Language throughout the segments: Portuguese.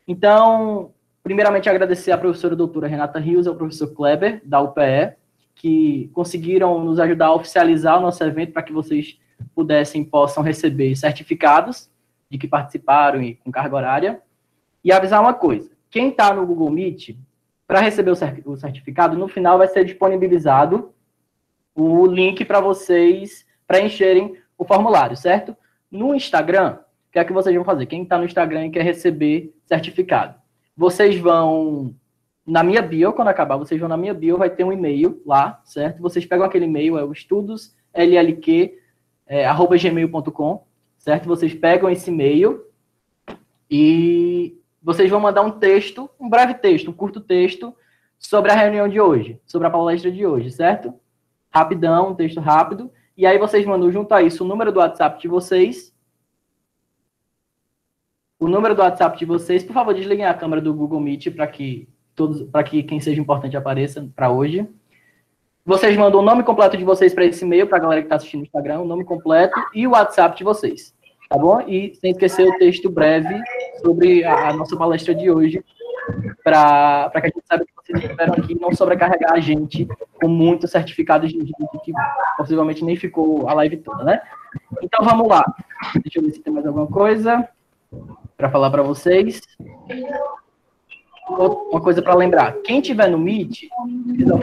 Então, primeiramente, agradecer à professora doutora Renata Rios e ao professor Kleber, da UPE, que conseguiram nos ajudar a oficializar o nosso evento para que vocês possam receber certificados de que participaram e com carga horária. E avisar uma coisa, quem está no Google Meet, para receber o certificado, no final vai ser disponibilizado o link para vocês preencherem o formulário, certo? No Instagram, o que é que vocês vão fazer? Quem está no Instagram e quer receber certificado, vocês vão na minha bio, quando acabar, vocês vão na minha bio, vai ter um e-mail lá, certo? Vocês pegam aquele e-mail, é o estudoslq@gmail.com, certo? Vocês pegam esse e-mail e vocês vão mandar um texto, um breve texto, um curto texto, sobre a reunião de hoje, sobre a palestra de hoje, certo? Rapidão, um texto rápido, e aí vocês mandam junto a isso o número do WhatsApp de vocês. O número do WhatsApp de vocês, por favor, desliguem a câmera do Google Meet para que quem seja importante apareça para hoje. Vocês mandam o nome completo de vocês para esse e-mail, para a galera que está assistindo no Instagram, o nome completo e o WhatsApp de vocês, tá bom? E sem esquecer o texto breve sobre a nossa palestra de hoje, para que a gente saiba que vocês estiveram aqui e não sobrecarregar a gente com muitos certificados de gente que possivelmente nem ficou a live toda, né? Então, vamos lá. Deixa eu ver se tem mais alguma coisa para falar para vocês. Uma coisa para lembrar, quem tiver no Meet, não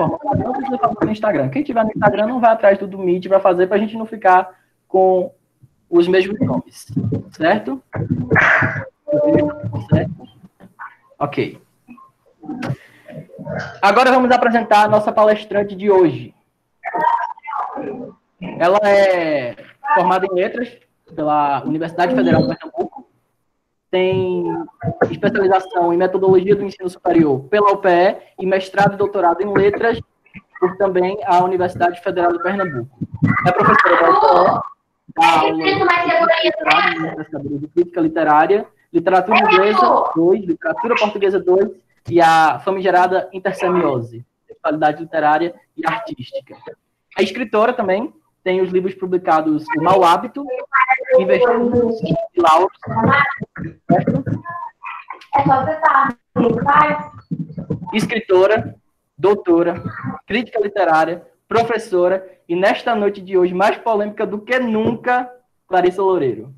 precisa fazer no Instagram. Quem tiver no Instagram não vai atrás do Meet para fazer, para a gente não ficar com os mesmos nomes, certo? Certo? Ok. Agora vamos apresentar a nossa palestrante de hoje. Ela é formada em letras pela Universidade Federal de Pernambuco, tem especialização em metodologia do ensino superior pela UPE e mestrado e doutorado em letras por também a Universidade Federal de Pernambuco. É professora da UPE, dá aula de crítica literária, literatura inglesa 2, literatura portuguesa 2 e a famigerada intersemiose, sexualidade literária e artística. É escritora também, tem os livros publicados O Mau Hábito, Investimentos e Lauros. Escritora, doutora, crítica literária, professora e, nesta noite de hoje, mais polêmica do que nunca, Clarissa Loureiro.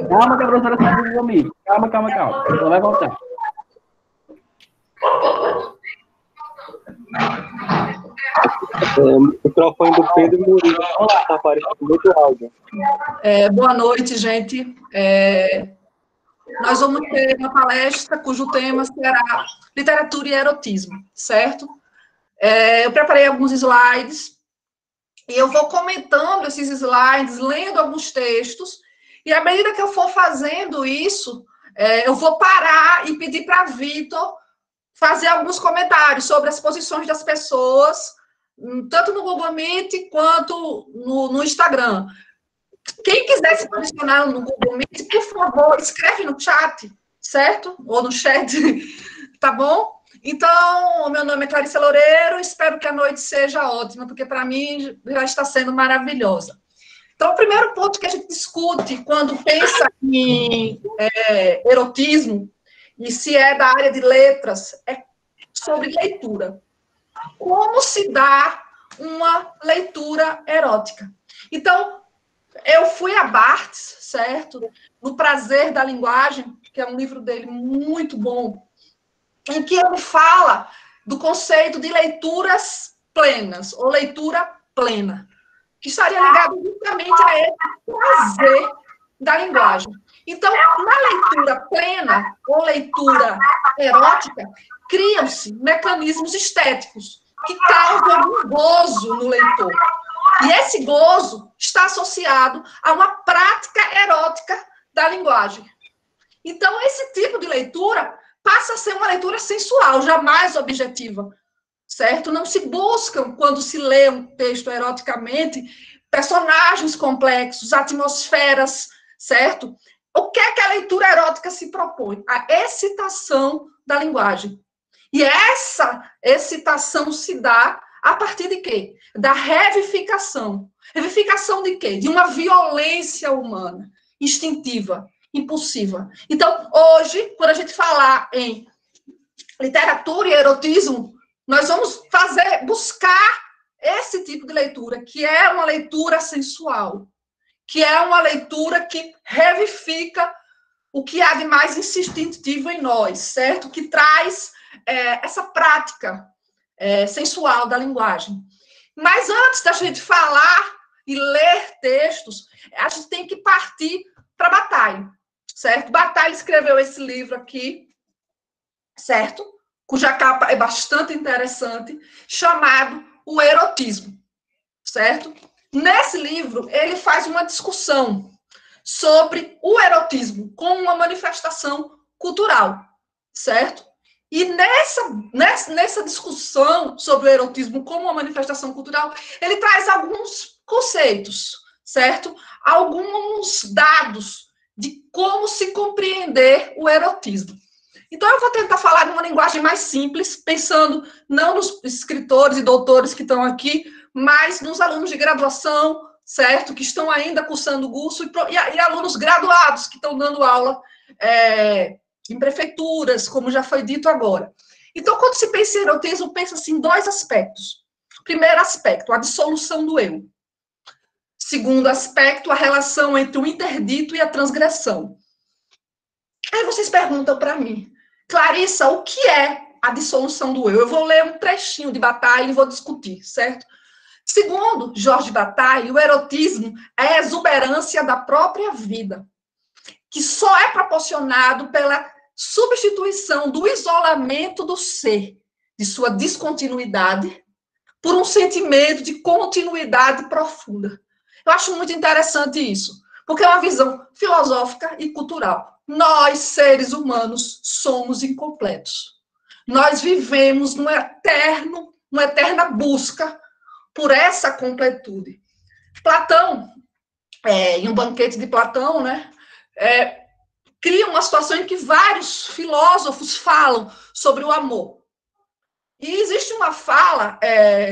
Calma que a professora está do comigo. Calma. Ela vai voltar. O microfone do Pedro Murilo está aparecendo muito áudio. Boa noite, gente. Nós vamos ter uma palestra cujo tema será literatura e erotismo, certo? Eu preparei alguns slides e eu vou comentando esses slides, lendo alguns textos, e à medida que eu for fazendo isso, eu vou parar e pedir para Vitor fazer alguns comentários sobre as posições das pessoas, tanto no Google Meet quanto no Instagram. Quem quiser se posicionar no Google Meet, por favor, escreve no chat, certo? Ou no chat, tá bom? Então, o meu nome é Clarissa Loureiro, espero que a noite seja ótima, porque para mim já está sendo maravilhosa. Então, o primeiro ponto que a gente discute quando pensa em erotismo, e se é da área de letras, é sobre leitura. Como se dá uma leitura erótica? Então, eu fui a Barthes, certo? No Prazer da Linguagem, que é um livro dele muito bom, em que ele fala do conceito de leituras plenas, ou leitura plena, que estaria ligado justamente a esse prazer da linguagem. Então, na leitura plena, ou leitura erótica, criam-se mecanismos estéticos que causam um gozo no leitor. E esse gozo está associado a uma prática erótica da linguagem. Então, esse tipo de leitura passa a ser uma leitura sensual, jamais objetiva, certo? Não se buscam, quando se lê um texto eroticamente, personagens complexos, atmosferas, certo? O que é que a leitura erótica se propõe? A excitação da linguagem. E essa excitação se dá a partir de quê? Da revivificação. Revivificação de quê? De uma violência humana, instintiva, impulsiva. Então, hoje, quando a gente falar em literatura e erotismo, nós vamos buscar esse tipo de leitura, que é uma leitura sensual, que é uma leitura que revivifica o que há de mais instintivo em nós, certo? Que traz essa prática sensual da linguagem. Mas antes da gente falar e ler textos, a gente tem que partir para Bataille, certo? Bataille escreveu esse livro aqui, certo? Cuja capa é bastante interessante, chamado O Erotismo, certo? Nesse livro, ele faz uma discussão sobre o erotismo como uma manifestação cultural, certo? E nessa discussão sobre o erotismo como uma manifestação cultural, ele traz alguns conceitos, certo? Alguns dados de como se compreender o erotismo. Então, eu vou tentar falar de uma linguagem mais simples, pensando não nos escritores e doutores que estão aqui, mas nos alunos de graduação, certo? Que estão ainda cursando o curso, e alunos graduados que estão dando aula em prefeituras, como já foi dito agora. Então, quando se pensa em erotismo, pensa-se em dois aspectos. Primeiro aspecto, a dissolução do eu. Segundo aspecto, a relação entre o interdito e a transgressão. Aí vocês perguntam para mim, Clarissa, o que é a dissolução do eu? Eu vou ler um trechinho de Bataille e vou discutir, certo? Segundo Georges Bataille, o erotismo é a exuberância da própria vida, que só é proporcionado pela substituição do isolamento do ser, de sua descontinuidade, por um sentimento de continuidade profunda. Eu acho muito interessante isso, porque é uma visão filosófica e cultural. Nós, seres humanos, somos incompletos. Nós vivemos numa eterna busca por essa completude. Platão, em um banquete de Platão, né, cria uma situação em que vários filósofos falam sobre o amor. E existe uma fala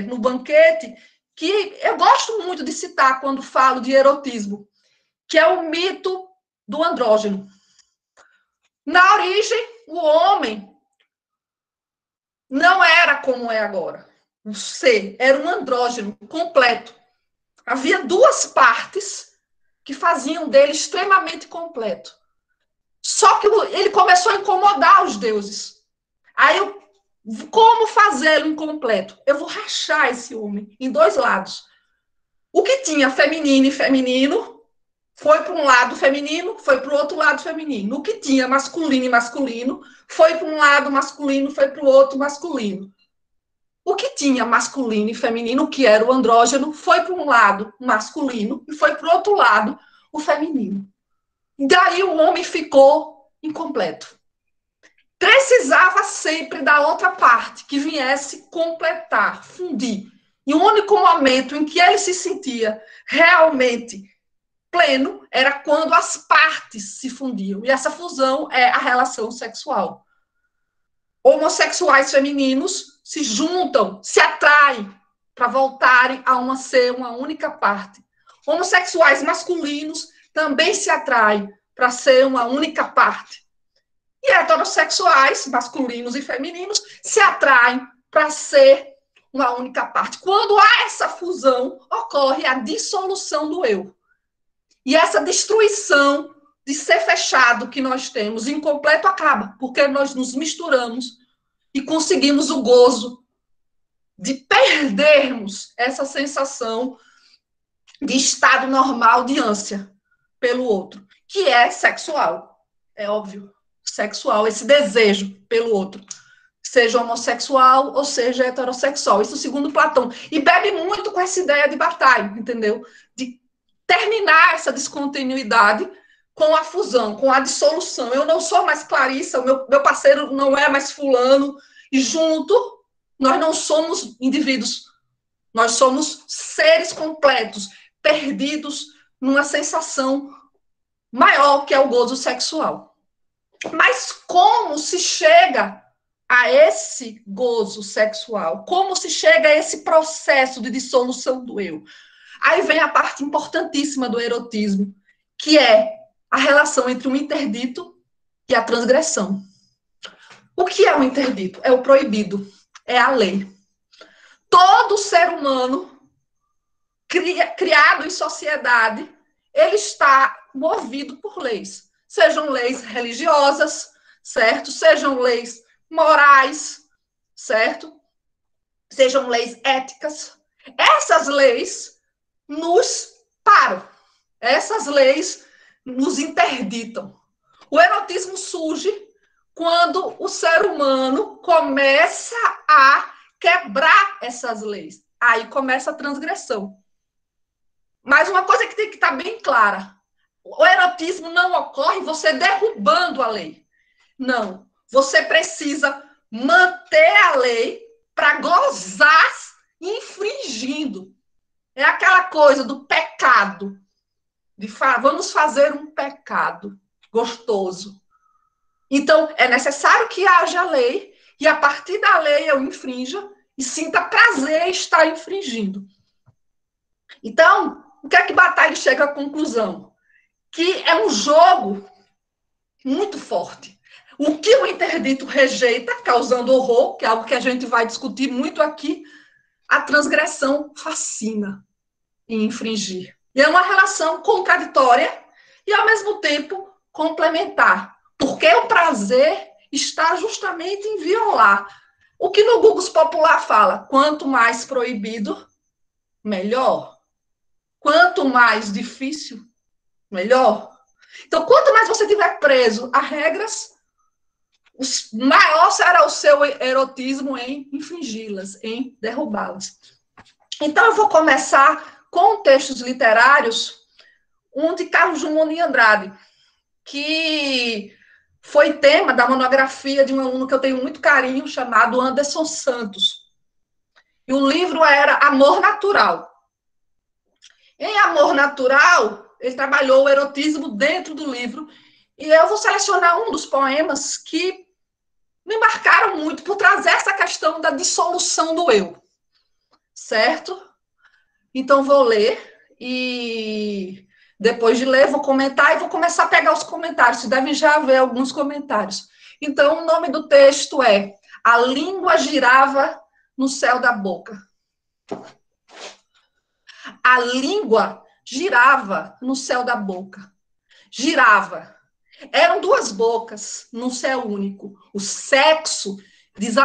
no banquete que eu gosto muito de citar quando falo de erotismo, que é o mito do andrógeno. Na origem, o homem não era como é agora. O ser era um andrógeno completo. Havia duas partes que faziam dele extremamente completo. Só que ele começou a incomodar os deuses. Aí, como fazê-lo incompleto? Eu vou rachar esse homem em dois lados. O que tinha feminino e feminino foi para um lado feminino, foi para o outro lado feminino. O que tinha masculino e masculino foi para um lado masculino, foi para o outro masculino. O que tinha masculino e feminino, que era o andrógeno, foi para um lado masculino e foi para o outro lado o feminino. Daí o homem ficou incompleto. Precisava sempre da outra parte que viesse completar, fundir. E o único momento em que ele se sentia realmente pleno era quando as partes se fundiam. E essa fusão é a relação sexual. Homossexuais femininos se juntam, se atraem para voltarem a ser uma única parte. Homossexuais masculinos também se atraem para ser uma única parte. E heterossexuais, masculinos e femininos, se atraem para ser uma única parte. Quando há essa fusão, ocorre a dissolução do eu. E essa destruição de ser fechado que nós temos, incompleto, acaba, porque nós nos misturamos e conseguimos o gozo de perdermos essa sensação de estado normal de ânsia pelo outro, que é sexual, é óbvio, sexual, esse desejo pelo outro, seja homossexual ou seja heterossexual, isso segundo Platão, e bebe muito com essa ideia de Bataille, entendeu? De terminar essa descontinuidade com a fusão, com a dissolução. Eu não sou mais Clarissa, o meu parceiro não é mais fulano, e junto nós não somos indivíduos, nós somos seres completos, perdidos numa sensação maior que é o gozo sexual. Mas como se chega a esse gozo sexual? Como se chega a esse processo de dissolução do eu? Aí vem a parte importantíssima do erotismo, que é a relação entre o interdito e a transgressão. O que é o interdito? É o proibido, é a lei. Todo ser humano criado em sociedade, ele está movido por leis. Sejam leis religiosas, certo? Sejam leis morais, certo? Sejam leis éticas. Essas leis nos param. Essas leis nos interditam. O erotismo surge quando o ser humano começa a quebrar essas leis. Aí começa a transgressão. Mas uma coisa que tem que estar bem clara: o erotismo não ocorre você derrubando a lei. Não. Você precisa manter a lei para gozar infringindo. É aquela coisa do pecado. Vamos fazer um pecado gostoso. Então, é necessário que haja lei e, a partir da lei, eu infrinja e sinta prazer em estar infringindo. Então, o que é que Bataille chega à conclusão? Que é um jogo muito forte. O que o interdito rejeita, causando horror, que é algo que a gente vai discutir muito aqui, a transgressão fascina em infringir. E é uma relação contraditória e, ao mesmo tempo, complementar. Porque o prazer está justamente em violar. O que no Google Popular fala: quanto mais proibido, melhor. Quanto mais difícil, melhor. Então, quanto mais você estiver preso a regras, maior será o seu erotismo em infringi-las, em derrubá-las. Então, eu vou começar com textos literários, um de Carlos Drummond de Andrade, que foi tema da monografia de um aluno que eu tenho muito carinho, chamado Anderson Santos. E o livro era Amor Natural. Em Amor Natural, ele trabalhou o erotismo dentro do livro, e eu vou selecionar um dos poemas que me marcaram muito por trazer essa questão da dissolução do eu, certo? Então, vou ler, e depois de ler, vou comentar, e vou começar a pegar os comentários, vocês devem já ver alguns comentários. Então, o nome do texto é A Língua Girava no Céu da Boca. A língua girava no céu da boca. Girava. Eram duas bocas num céu único. O sexo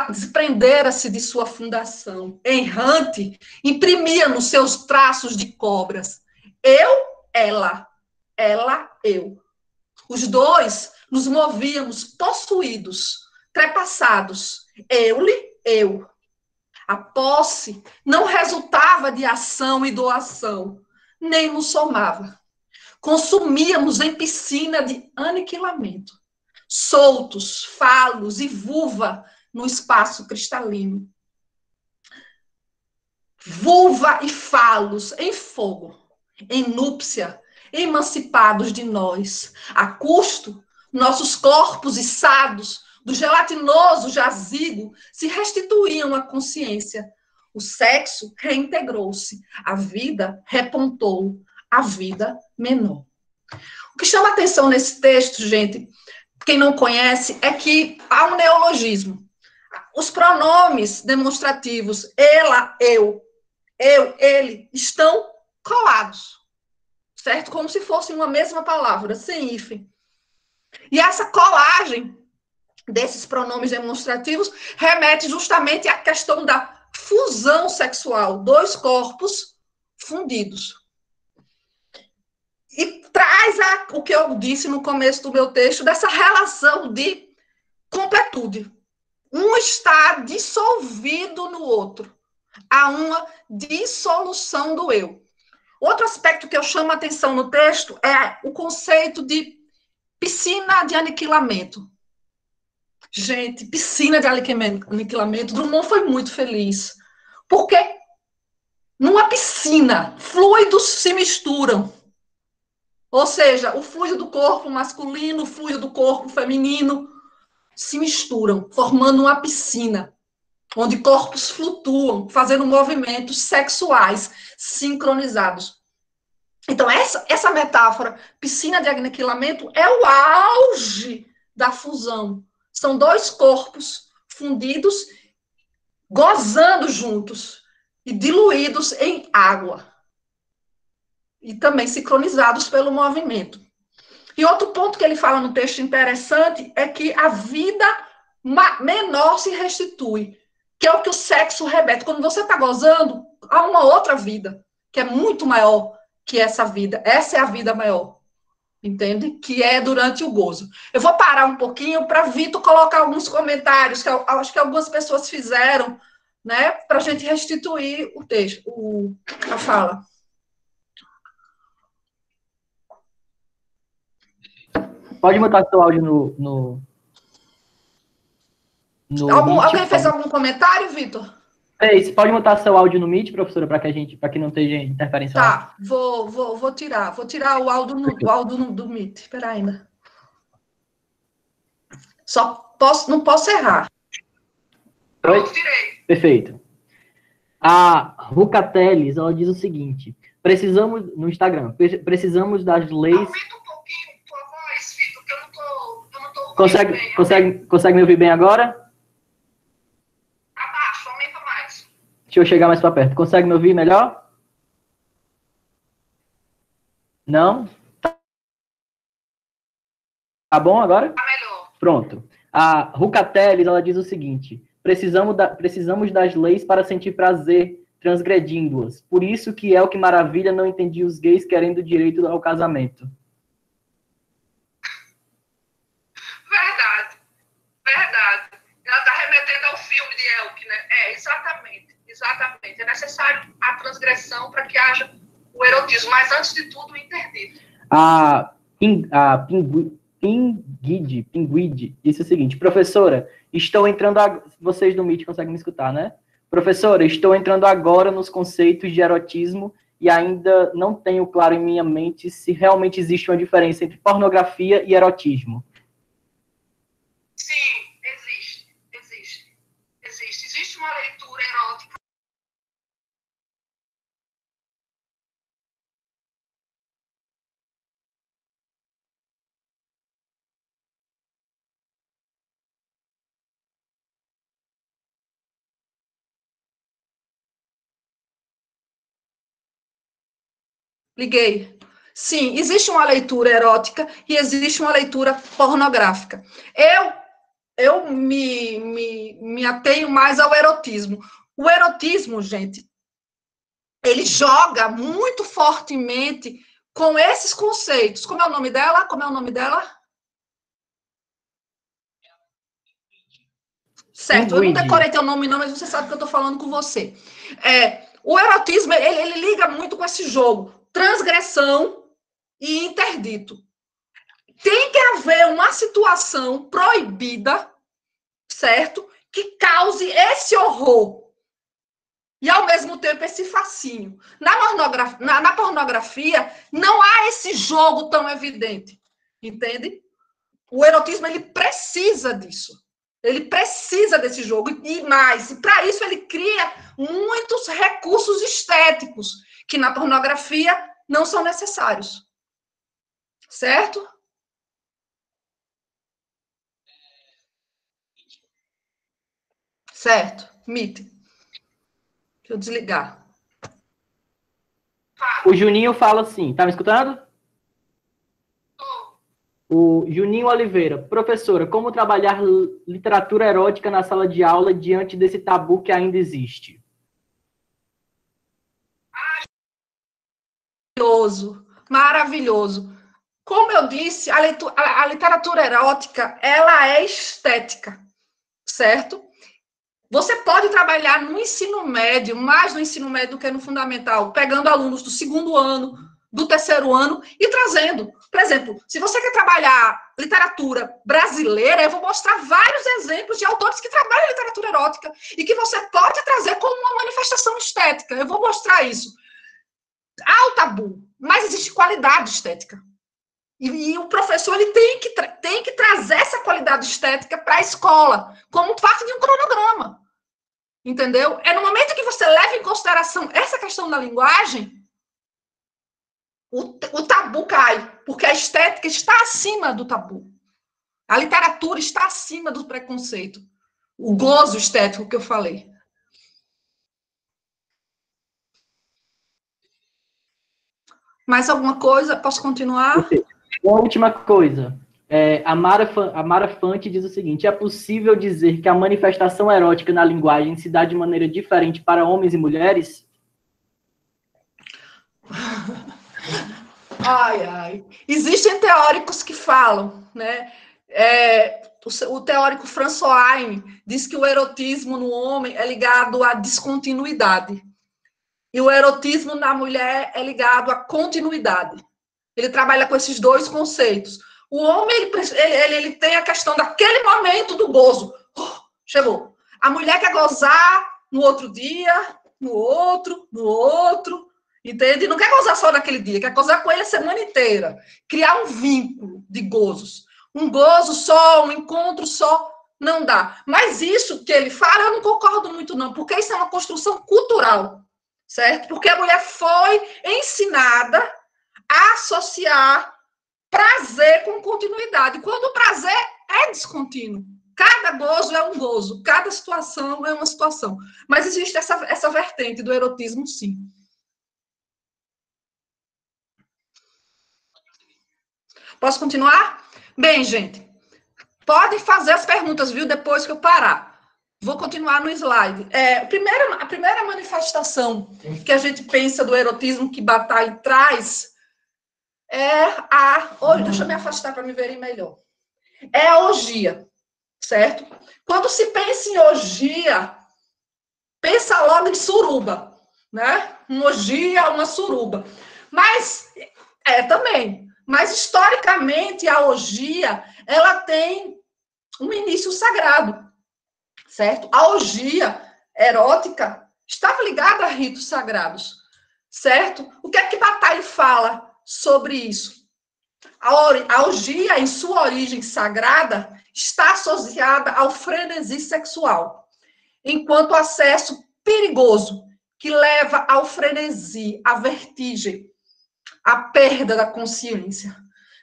desprendera-se de sua fundação. Errante, imprimia nos seus traços de cobras. Eu, ela. Ela, eu. Os dois nos movíamos possuídos, trepassados. Eu-lhe, eu. A posse não resultava de ação e doação, nem nos somava. Consumíamos em piscina de aniquilamento, soltos, falos e vulva no espaço cristalino. Vulva e falos em fogo, em núpcia, emancipados de nós. A custo, nossos corpos içados do gelatinoso jazigo se restituíam à consciência. O sexo reintegrou-se, a vida repontou, a vida menor. O que chama atenção nesse texto, gente, quem não conhece, é que há um neologismo. Os pronomes demonstrativos ela, eu, ele, estão colados, certo? Como se fossem uma mesma palavra, sem hífen. E essa colagem desses pronomes demonstrativos remete justamente à questão da fusão sexual, dois corpos fundidos. E traz o que eu disse no começo do meu texto, dessa relação de completude. Um está dissolvido no outro. Há uma dissolução do eu. Outro aspecto que eu chamo a atenção no texto é o conceito de piscina de aniquilamento. Gente, piscina de aniquilamento. Drummond foi muito feliz. Porque numa piscina, fluidos se misturam. Ou seja, o fluido do corpo masculino, o fluido do corpo feminino. se misturam, formando uma piscina, onde corpos flutuam, fazendo movimentos sexuais sincronizados. Então, essa metáfora, piscina de aniquilamento, é o auge da fusão. São dois corpos fundidos, gozando juntos e diluídos em água. E também sincronizados pelo movimento. E outro ponto que ele fala no texto interessante é que a vida menor se restitui, que é o que o sexo remete. Quando você está gozando, há uma outra vida, que é muito maior que essa vida. Essa é a vida maior, entende? Que é durante o gozo. Eu vou parar um pouquinho para Vitor colocar alguns comentários, que eu acho que algumas pessoas fizeram, né, para a gente restituir o texto, a fala. Pode botar seu áudio no Alguém Meet, fez algum comentário, Vitor? Pode botar seu áudio no Meet, professora, para que não esteja interferência. Tá, vou tirar. Vou tirar o áudio do Meet. Espera ainda. Não posso errar. Oi? Perfeito. A Ruca Teles, ela diz o seguinte: no Instagram, precisamos das leis. Aumenta um pouquinho tua voz, Vitor, que eu não tô consegue me ouvir bem agora? Abaixo, aumenta mais. Deixa eu chegar mais para perto. Consegue me ouvir melhor? Não? Tá bom agora? Tá melhor. Pronto. A Ruca Teles, ela diz o seguinte: precisamos das leis para sentir prazer, transgredindo-as. Por isso que é o que maravilha não entendi os gays querendo direito ao casamento. Verdade. Ela está remetendo ao filme de Elk, né? Exatamente. É necessário a transgressão para que haja o erotismo, mas antes de tudo o interdito. A Pinguide disse o seguinte: professora, estou entrando vocês do Meet conseguem me escutar, né? Professora, estou entrando agora nos conceitos de erotismo e ainda não tenho claro em minha mente se realmente existe uma diferença entre pornografia e erotismo. Sim, existe. Existe uma leitura erótica. Liguei. Sim, existe uma leitura erótica e existe uma leitura pornográfica. Eu me atenho mais ao erotismo. O erotismo, gente, ele joga muito fortemente com esses conceitos. Como é o nome dela? Certo, eu não decorei teu nome não, mas você sabe que eu estou falando com você. O erotismo, ele liga muito com esse jogo. Transgressão e interdito. Tem que haver uma situação proibida, certo? Que cause esse horror. E, ao mesmo tempo, esse fascínio. Na pornografia, não há esse jogo tão evidente. Entende? O erotismo, ele precisa disso. Ele precisa desse jogo. E mais, para isso, ele cria muitos recursos estéticos que na pornografia não são necessários. Certo? Certo. Mite. Deixa eu desligar. O Juninho fala assim, tá me escutando? O Juninho Oliveira: professora, como trabalhar literatura erótica na sala de aula diante desse tabu que ainda existe? Maravilhoso. Como eu disse, a literatura erótica, ela é estética, certo? Você pode trabalhar no ensino médio, mais no ensino médio do que no fundamental, pegando alunos do segundo ano, do terceiro ano e trazendo. Por exemplo, se você quer trabalhar literatura brasileira, eu vou mostrar vários exemplos de autores que trabalham literatura erótica e que você pode trazer como uma manifestação estética. Eu vou mostrar isso. Há o tabu, mas existe qualidade estética. E o professor ele tem que trazer essa qualidade estética para a escola, como parte de um cronograma. Entendeu? É no momento que você leva em consideração essa questão da linguagem, o tabu cai, porque a estética está acima do tabu. A literatura está acima do preconceito. O gozo estético que eu falei. Mais alguma coisa? Posso continuar? Uma última coisa. A Mara Fante diz o seguinte: é possível dizer que a manifestação erótica na linguagem se dá de maneira diferente para homens e mulheres? Ai. Existem teóricos que falam, né? O teórico François Haim diz que o erotismo no homem é ligado à descontinuidade. E o erotismo na mulher é ligado à continuidade. Ele trabalha com esses dois conceitos. O homem, ele tem a questão daquele momento do gozo. Chegou. A mulher quer gozar no outro dia, no outro, entende? Não quer gozar só naquele dia, quer gozar com ele a semana inteira. Criar um vínculo de gozos. Um gozo só, um encontro só, não dá. Mas isso que ele fala, eu não concordo muito não, porque isso é uma construção cultural, certo? Porque a mulher foi ensinada a associar prazer com continuidade, quando o prazer é descontínuo. Cada gozo é um gozo, cada situação é uma situação. Mas existe essa vertente do erotismo, sim. Posso continuar? Bem, gente, podem fazer as perguntas, viu, depois que eu parar. Vou continuar no slide. A primeira manifestação que a gente pensa do erotismo que Bataille traz deixa eu me afastar para me verem melhor. É a orgia, certo? Quando se pensa em orgia, pensa logo em suruba, né? Uma orgia, uma suruba. Mas, também. Mas, historicamente, a orgia, ela tem um início sagrado, certo? A orgia erótica estava ligada a ritos sagrados, certo? O que é que Bataille fala sobre isso? A orgia, em sua origem sagrada, está associada ao frenesi sexual, enquanto acesso perigoso que leva ao frenesi, à vertigem, à perda da consciência.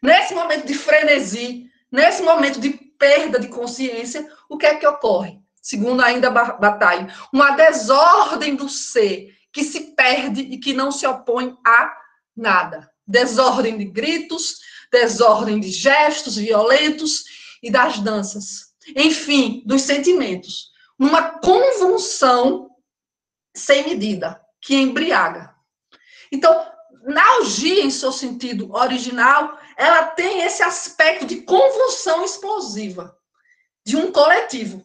Nesse momento de frenesi, nesse momento de perda de consciência, o que é que ocorre? Segundo ainda Bataille, uma desordem do ser que se perde e que não se opõe a nada. Desordem de gritos, desordem de gestos violentos e das danças. Enfim, dos sentimentos. Uma convulsão sem medida, que embriaga. Então, na orgia, em seu sentido original, ela tem esse aspecto de convulsão explosiva, de um coletivo.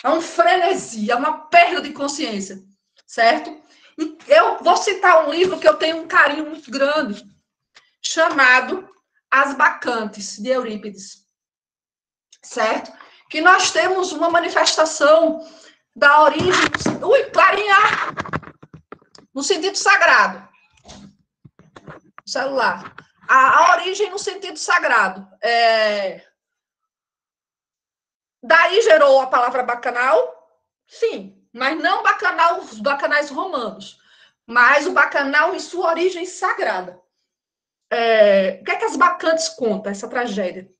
É um frenesi, é uma perda de consciência, certo? E eu vou citar um livro que eu tenho um carinho muito grande, chamado As Bacantes, de Eurípides, certo? Que nós temos uma manifestação da origem... Clarinha! No sentido sagrado. Celular. A origem no sentido sagrado. Daí gerou a palavra bacanal? Sim, mas não bacanal, os bacanais romanos, mas o bacanal em sua origem sagrada. O que é que as bacantes contam, essa tragédia?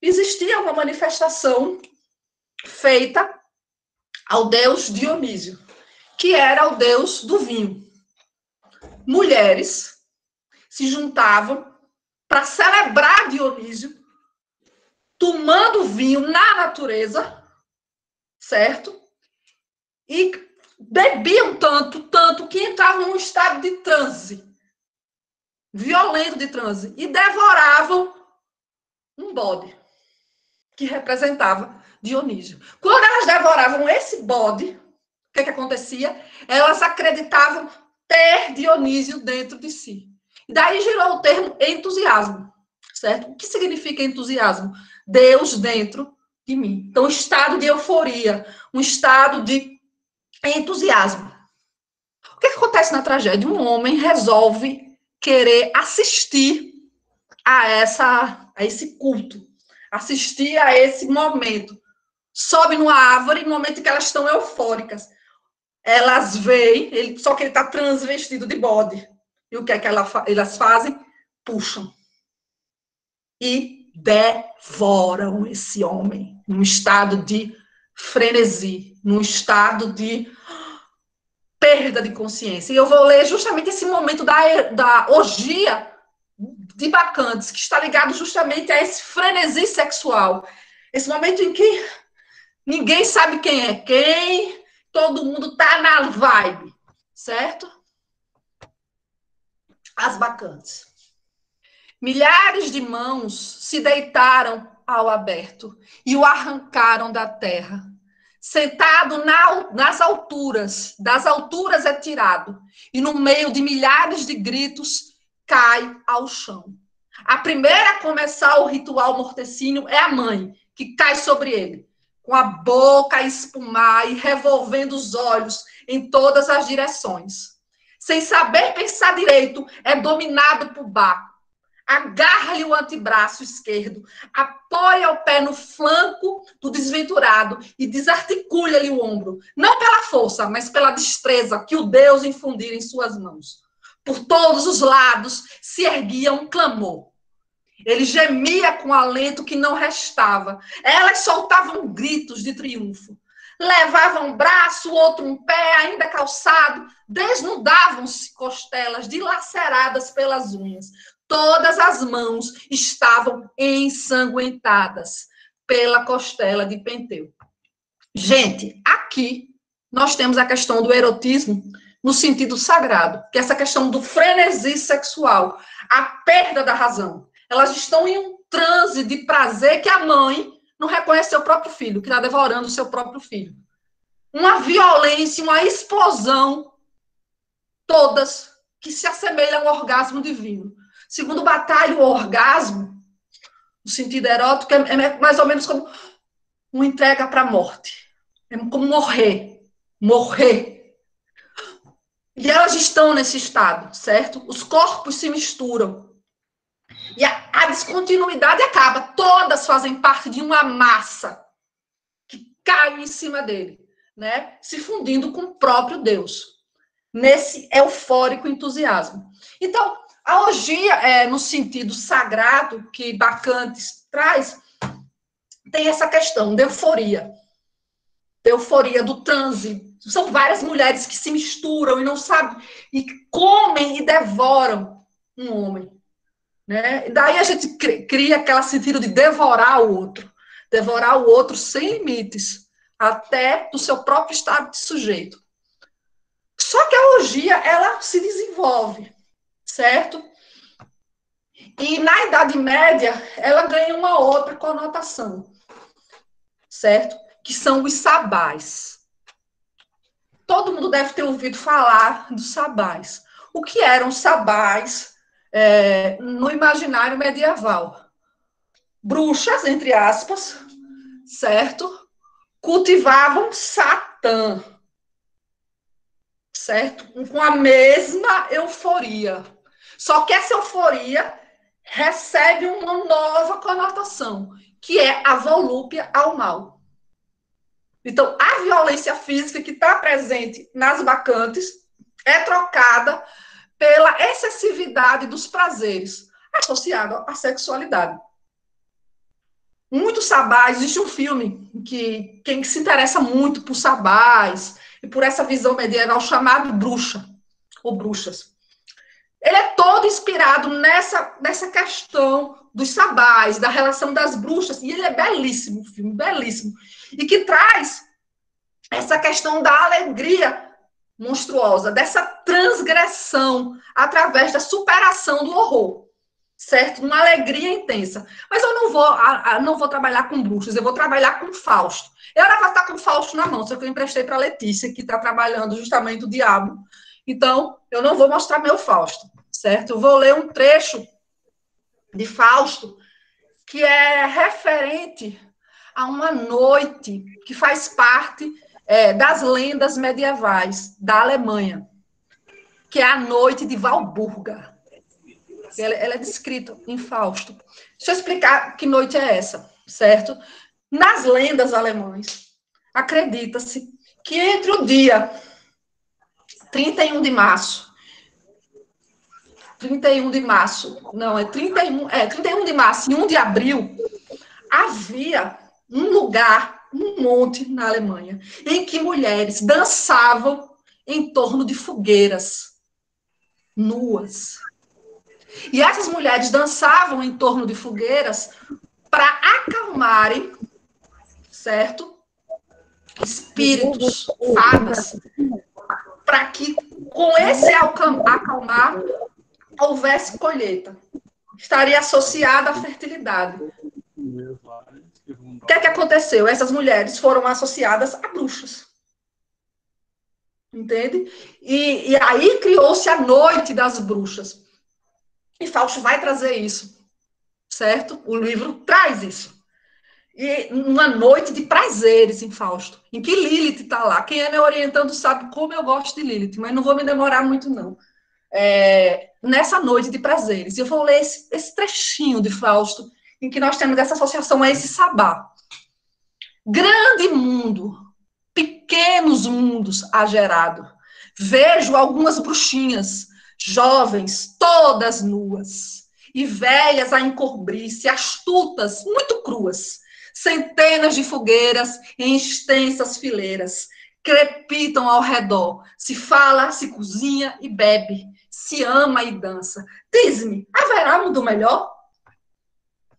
Existia uma manifestação feita ao deus Dionísio, que era o deus do vinho. Mulheres se juntavam para celebrar Dionísio, tomando vinho na natureza, certo? E bebiam tanto, que entravam num estado de transe, violento de transe, e devoravam um bode, que representava Dionísio. Quando elas devoravam esse bode, o que acontecia? Elas acreditavam ter Dionísio dentro de si. E daí gerou o termo entusiasmo, certo? O que significa entusiasmo? Deus dentro de mim. Então, um estado de euforia, um estado de entusiasmo. O que acontece na tragédia? Um homem resolve querer assistir a esse culto, assistir a esse momento. Sobe numa árvore, no momento em que elas estão eufóricas. Elas veem, só que ele está transvestido de bode. E o que é que elas fazem? Puxam. E devoram esse homem num estado de frenesi, num estado de perda de consciência. E eu vou ler justamente esse momento da orgia de bacantes, que está ligado justamente a esse frenesi sexual. Esse momento em que ninguém sabe quem é quem, todo mundo está na vibe, certo? As bacantes. Milhares de mãos se deitaram ao aberto e o arrancaram da terra. Sentado nas alturas, das alturas é tirado, e no meio de milhares de gritos, cai ao chão. A primeira a começar o ritual mortecínio é a mãe, que cai sobre ele, com a boca a espumar e revolvendo os olhos em todas as direções. Sem saber pensar direito, é dominado por Baco. Agarra-lhe o antebraço esquerdo, apoia o pé no flanco do desventurado e desarticula-lhe o ombro, não pela força, mas pela destreza que o Deus infundira em suas mãos. Por todos os lados se erguia um clamor. Ele gemia com alento que não restava. Elas soltavam gritos de triunfo. Levavam um braço, outro um pé, ainda calçado, desnudavam-se costelas dilaceradas pelas unhas. Todas as mãos estavam ensanguentadas pela costela de Penteu. Gente, aqui nós temos a questão do erotismo no sentido sagrado, que é essa questão do frenesi sexual, a perda da razão. Elas estão em um transe de prazer que a mãe não reconhece seu próprio filho, que está devorando o seu próprio filho. Uma violência, uma explosão, todas que se assemelham ao orgasmo divino. Segundo Batalha, o orgasmo, no sentido erótico, é mais ou menos como uma entrega para a morte. É como morrer. Morrer. E elas estão nesse estado, certo? Os corpos se misturam. E a descontinuidade acaba. Todas fazem parte de uma massa que cai em cima dele, né? Se fundindo com o próprio Deus. Nesse eufórico entusiasmo. Então, a orgia, no sentido sagrado que Bacantes traz, tem essa questão de euforia. De euforia do transe. São várias mulheres que se misturam e não sabem, e comem e devoram um homem. Né? E daí a gente cria aquele sentido de devorar o outro. Devorar o outro sem limites, até do seu próprio estado de sujeito. Só que a orgia, ela se desenvolve, certo? E na Idade Média, ela ganha uma outra conotação, certo? Que são os sabás. Todo mundo deve ter ouvido falar dos sabás. O que eram os sabás no imaginário medieval? Bruxas, entre aspas, certo? Cultivavam Satã, certo? Com a mesma euforia. Só que essa euforia recebe uma nova conotação, que é a volúpia ao mal. Então, a violência física que está presente nas bacantes é trocada pela excessividade dos prazeres associado à sexualidade. Muitos sabás, existe um filme que quem se interessa muito por sabás e por essa visão medieval chamado Bruxa, ou Bruxas. Ele é todo inspirado nessa questão dos sabás, da relação das bruxas, e ele é belíssimo, um filme belíssimo, e que traz essa questão da alegria monstruosa, dessa transgressão através da superação do horror, certo? Uma alegria intensa. Mas eu não vou trabalhar com bruxas, eu vou trabalhar com Fausto. Eu era para estar com Fausto na mão, só que eu emprestei para a Letícia, que está trabalhando justamente o diabo. Então, eu não vou mostrar meu Fausto, certo? Eu vou ler um trecho de Fausto que é referente a uma noite que faz parte das lendas medievais da Alemanha, que é a noite de Walburga. ela é descrita em Fausto. Deixa eu explicar que noite é essa, certo? Nas lendas alemães, acredita-se que entre o dia 31 de março, 31 de março e 1 de abril, havia um lugar, um monte na Alemanha, em que mulheres dançavam em torno de fogueiras nuas. E essas mulheres dançavam em torno de fogueiras para acalmarem, certo? Espíritos, fadas, para que com esse acalmar houvesse colheita. Estaria associada à fertilidade. O que é que aconteceu? Essas mulheres foram associadas a bruxas. Entende? E aí criou-se a noite das bruxas. E Fausto vai trazer isso, certo? O livro traz isso. E uma noite de prazeres em Fausto, em que Lilith está lá. Quem é meu orientando sabe como eu gosto de Lilith, mas não vou me demorar muito, não. Nessa noite de prazeres. Eu vou ler esse trechinho de Fausto, em que nós temos essa associação a esse sabá. Grande mundo, pequenos mundos há gerado. Vejo algumas bruxinhas, jovens, todas nuas, e velhas a encobrir-se, astutas, muito cruas. Centenas de fogueiras em extensas fileiras crepitam ao redor. Se fala, se cozinha e bebe, se ama e dança. Diz-me, haverá mundo melhor?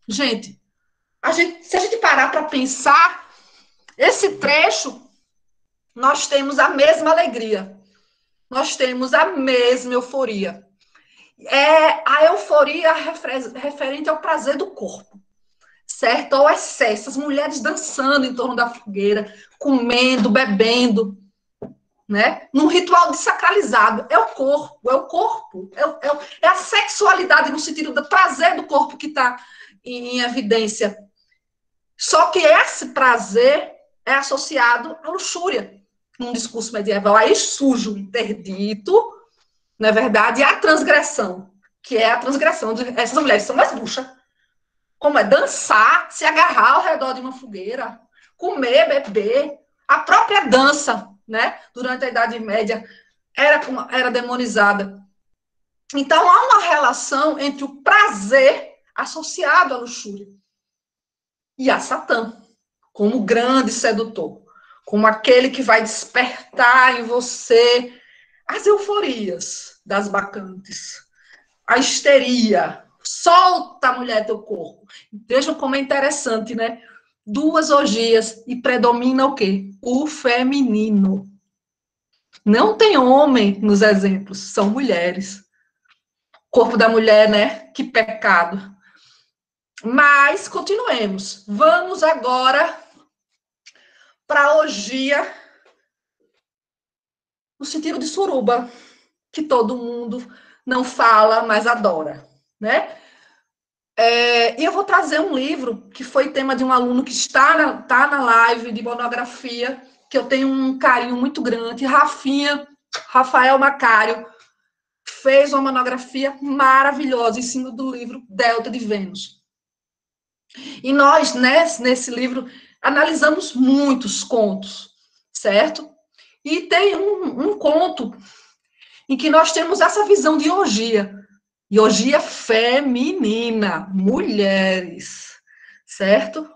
Gente, se a gente parar para pensar, esse trecho, nós temos a mesma alegria. Nós temos a mesma euforia. É a euforia referente ao prazer do corpo, certo? Ao excesso. As mulheres dançando em torno da fogueira, comendo, bebendo, né? Num ritual desacralizado. É o corpo. É a sexualidade no sentido do prazer do corpo que está em evidência. Só que esse prazer é associado à luxúria. Num discurso medieval, aí surge o interdito, não é verdade? E a transgressão, que é a transgressão de essas mulheres são mais bruxas. Como é dançar, se agarrar ao redor de uma fogueira, comer, beber, a própria dança, né? Durante a Idade Média era demonizada. Então há uma relação entre o prazer associado à luxúria e a Satã, como grande sedutor, como aquele que vai despertar em você as euforias das bacantes, a histeria. Solta, mulher, teu corpo. Vejam como é interessante, né? 2 orgias e predomina o quê? O feminino. Não tem homem nos exemplos, são mulheres. Corpo da mulher, né? Que pecado. Mas, continuemos. Vamos agora para a orgia no sentido de suruba, que todo mundo não fala, mas adora, né? E eu vou trazer um livro que foi tema de um aluno que está na live de monografia, que eu tenho um carinho muito grande. Rafael Macário, fez uma monografia maravilhosa em cima do livro Delta de Vênus. E nós, nesse livro, analisamos muitos contos, certo? E tem um conto em que nós temos essa visão de orgia. E orgia feminina, mulheres, certo?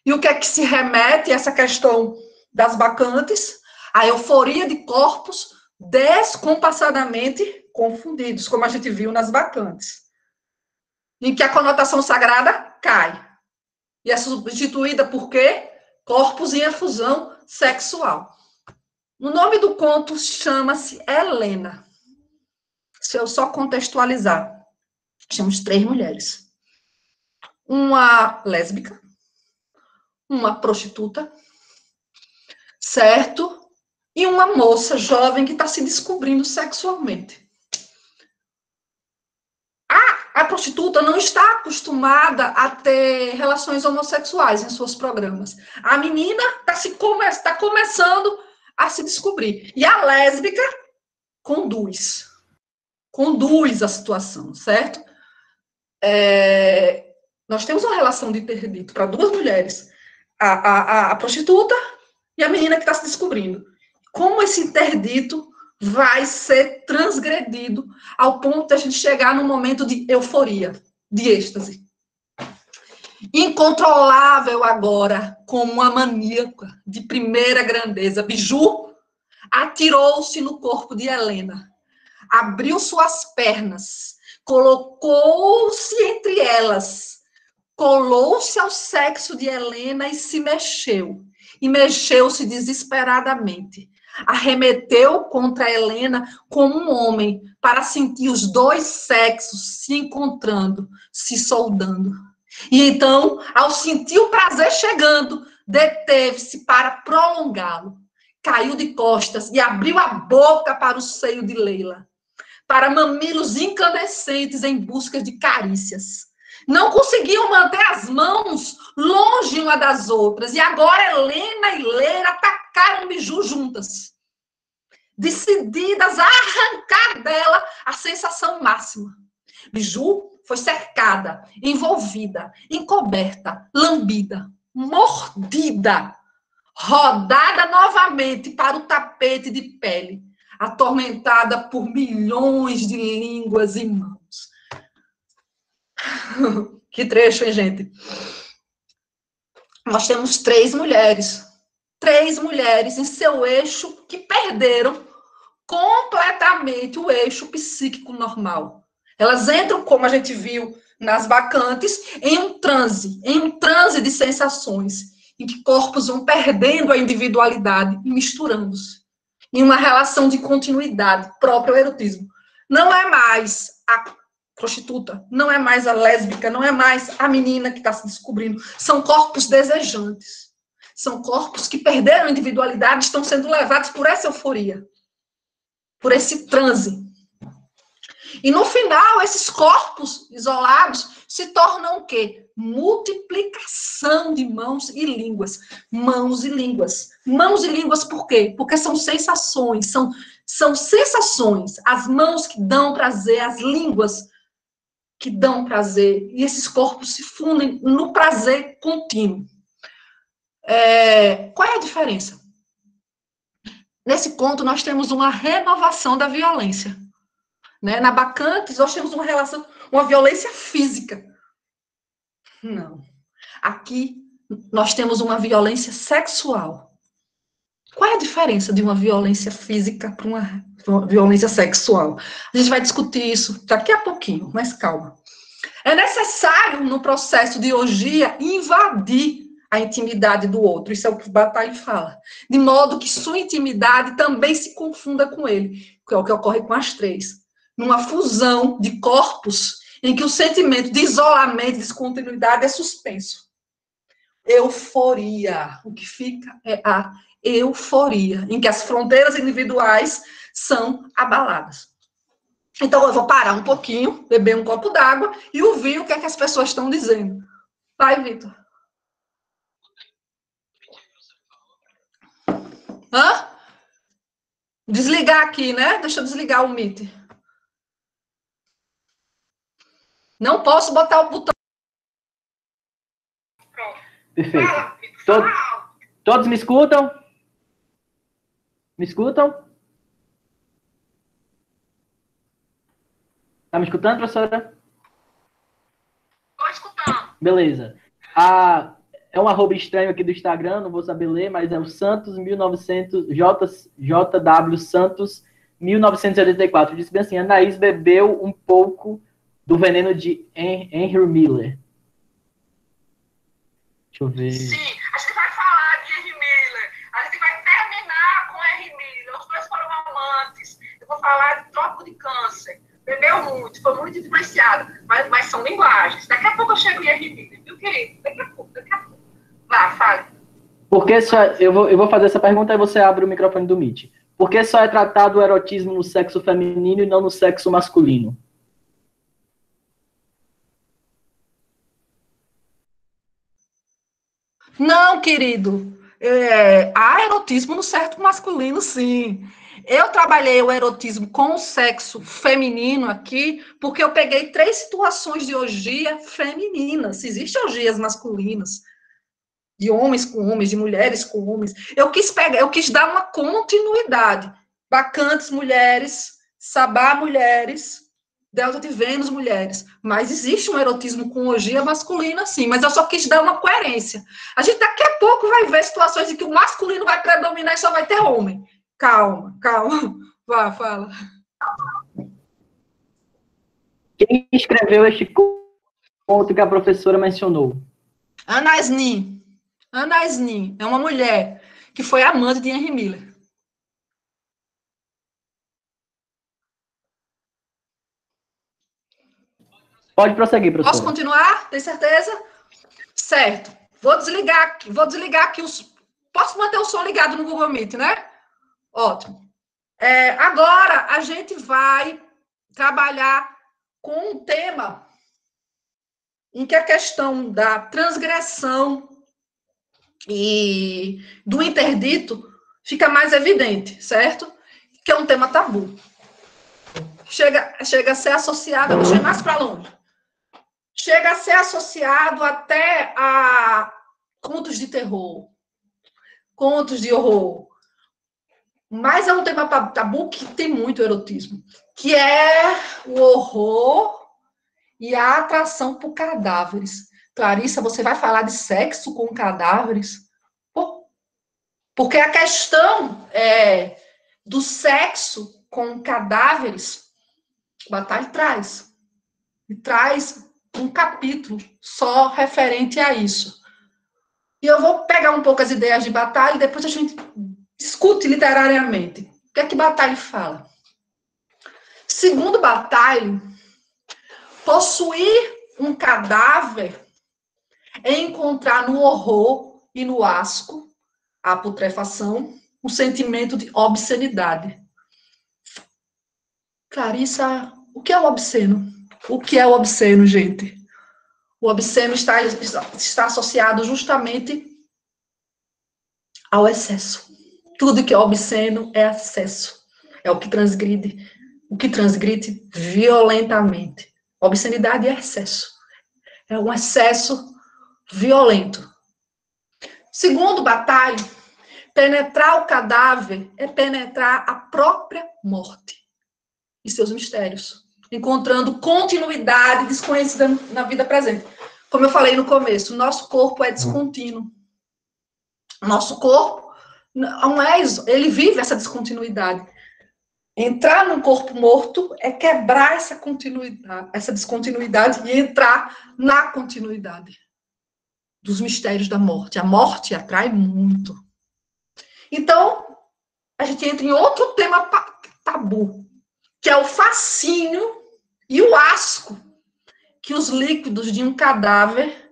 E o que é que se remete a essa questão das bacantes? A euforia de corpos descompassadamente confundidos, como a gente viu nas bacantes. Em que a conotação sagrada cai. E é substituída por quê? Corpos em efusão sexual. O nome do conto chama-se Helena. Se eu só contextualizar, temos 3 mulheres. Uma lésbica, uma prostituta, certo? E uma moça jovem que está se descobrindo sexualmente. A prostituta não está acostumada a ter relações homossexuais em seus programas. A menina está começando a se descobrir. E a lésbica conduz a situação, certo? nós temos uma relação de interdito para duas mulheres, a prostituta e a menina que está se descobrindo. Como esse interdito vai ser transgredido ao ponto de a gente chegar num momento de euforia, de êxtase. Incontrolável agora, como uma maníaca de primeira grandeza, Biju atirou-se no corpo de Helena, abriu suas pernas, colocou-se entre elas, colou-se ao sexo de Helena e se mexeu. E mexeu-se desesperadamente. Arremeteu contra Helena como um homem, para sentir os dois sexos se encontrando, se soldando. E então, ao sentir o prazer chegando, deteve-se para prolongá-lo. Caiu de costas e abriu a boca para o seio de Leila, para mamilos incandescentes em busca de carícias. Não conseguiam manter as mãos longe uma das outras. E agora Helena e Leila atacaram Biju juntas, decididas a arrancar dela a sensação máxima. Biju foi cercada, envolvida, encoberta, lambida, mordida, rodada novamente para o tapete de pele, atormentada por milhões de línguas e mãos. Que trecho, hein, gente? Nós temos três mulheres em seu eixo que perderam completamente o eixo psíquico normal. Elas entram, como a gente viu nas bacantes, em um transe de sensações, em que corpos vão perdendo a individualidade e misturando-se em uma relação de continuidade própria ao erotismo. Não é mais a prostituta, não é mais a lésbica, não é mais a menina que está se descobrindo. São corpos desejantes. São corpos que perderam a individualidade, estão sendo levados por essa euforia, por esse transe. E no final, esses corpos isolados se tornam o quê? Multiplicação de mãos e línguas. Mãos e línguas. Mãos e línguas por quê? Porque são sensações, são sensações. As mãos que dão prazer, as línguas que dão prazer. E esses corpos se fundem no prazer contínuo. Qual é a diferença? Nesse ponto, nós temos uma renovação da violência. Né? Na Bacantes, nós temos uma violência física. Não. Aqui, nós temos uma violência sexual. Qual é a diferença de uma violência física para uma violência sexual? A gente vai discutir isso daqui a pouquinho, mas calma. É necessário, no processo de orgia, invadir a intimidade do outro. Isso é o que o Bataille fala. De modo que sua intimidade também se confunda com ele, que é o que ocorre com as três. Numa fusão de corpos em que o sentimento de isolamento, de descontinuidade é suspenso. Euforia. O que fica é a euforia, em que as fronteiras individuais são abaladas. Então, eu vou parar um pouquinho, beber um copo d'água e ouvir o que é que as pessoas estão dizendo. Vai, Vitor. Hã? Desligar aqui, né? Deixa eu desligar o Meet. Não posso botar o botão. Perfeito. Todos me escutam? Me escutam? Tá me escutando, professora? Estou escutando. Beleza. É um arroba estranho aqui do Instagram, não vou saber ler, mas é o Santos 1900, JW Santos 1984. Disse bem assim, Anaís bebeu um pouco do veneno de Henry Miller. Deixa eu ver. Sim, a gente vai falar de Henry Miller. A gente vai terminar com Henry Miller. Os dois foram amantes. Eu vou falar de Trópico de Câncer. Bebeu muito, foi muito influenciado. Mas são linguagens. Daqui a pouco eu chego em Henry Miller, viu, querido? Daqui a pouco. Vá, fale. Porque eu vou fazer essa pergunta e você abre o microfone do Meet. Por que só é tratado o erotismo no sexo feminino e não no sexo masculino? Não, querido. Há erotismo no sexo masculino, sim. Eu trabalhei o erotismo com o sexo feminino aqui, porque eu peguei 3 situações de orgia femininas. Existem orgias masculinas, de homens com homens, de mulheres com homens. Eu quis dar uma continuidade. Bacantes, mulheres, Sabá, mulheres, Delta de Vênus, mulheres. Mas existe um erotismo com orgia masculina, sim, mas eu só quis dar uma coerência. A gente daqui a pouco vai ver situações em que o masculino vai predominar e só vai ter homem. Calma, calma. Vá, fala. Quem escreveu este conto que a professora mencionou? Anna Snin. Anna Snin é uma mulher que foi amante de Henry Miller. Pode prosseguir, professora. Posso continuar? Tem certeza? Certo. Vou desligar aqui os... Posso manter o som ligado no Google Meet, né? Ótimo. Agora, a gente vai trabalhar com um tema em que a questão da transgressão e do interdito fica mais evidente, certo? Que é um tema tabu. Chega a ser associado, eu deixei mais para longe. Chega a ser associado até a contos de terror, contos de horror. Mas é um tema tabu que tem muito erotismo, que é o horror e a atração por cadáveres. Clarissa, você vai falar de sexo com cadáveres? Porque a questão do sexo com cadáveres, Bataille traz. E traz um capítulo só referente a isso. E eu vou pegar um pouco as ideias de Bataille e depois a gente discute literariamente. O que é que Bataille fala? Segundo Bataille, possuir um cadáver é encontrar no horror e no asco, a putrefação, um sentimento de obscenidade. Clarissa, o que é o obsceno? O que é o obsceno, gente? O obsceno está associado justamente ao excesso. Tudo que é obsceno é excesso. É o que transgride violentamente. Obscenidade é excesso. É um excesso violento. Segundo Bataille, penetrar o cadáver é penetrar a própria morte e seus mistérios, encontrando continuidade desconhecida na vida presente. Como eu falei no começo, o nosso corpo é descontínuo. Nosso corpo não é, ele vive essa descontinuidade. Entrar num corpo morto é quebrar essa continuidade, essa descontinuidade e entrar na continuidade dos mistérios da morte. A morte atrai muito. Então, a gente entra em outro tema tabu, que é o fascínio e o asco que os líquidos de um cadáver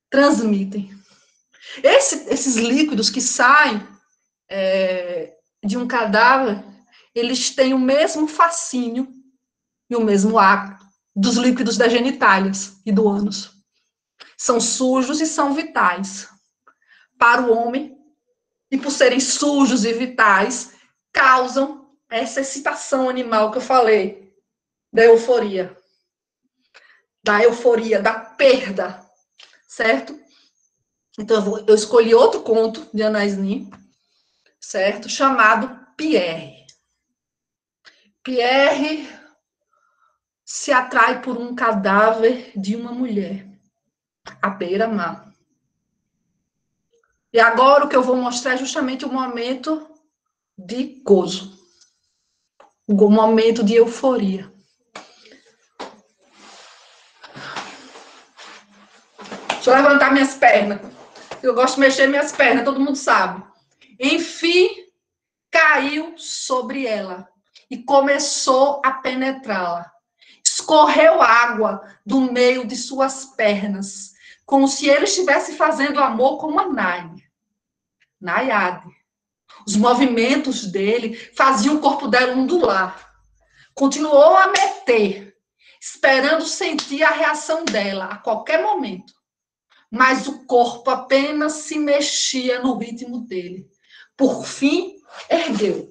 transmitem. Esses líquidos que saem de um cadáver, eles têm o mesmo fascínio e o mesmo acto dos líquidos das genitálias e do ânus. São sujos e são vitais para o homem, e por serem sujos e vitais, causam essa excitação animal que eu falei, da euforia, da perda, certo? Então, eu escolhi outro conto de Anna Snin, certo? Chamado Pierre. Pierre se atrai por um cadáver de uma mulher, à beira-mar. E agora o que eu vou mostrar é justamente o momento de gozo, o momento de euforia. Deixa eu levantar minhas pernas. Eu gosto de mexer minhas pernas, todo mundo sabe. Enfim, caiu sobre ela e começou a penetrá-la. Escorreu água do meio de suas pernas, como se ele estivesse fazendo amor com uma naiade. Os movimentos dele faziam o corpo dela ondular. Continuou a meter, esperando sentir a reação dela a qualquer momento. Mas o corpo apenas se mexia no ritmo dele. Por fim, ergueu.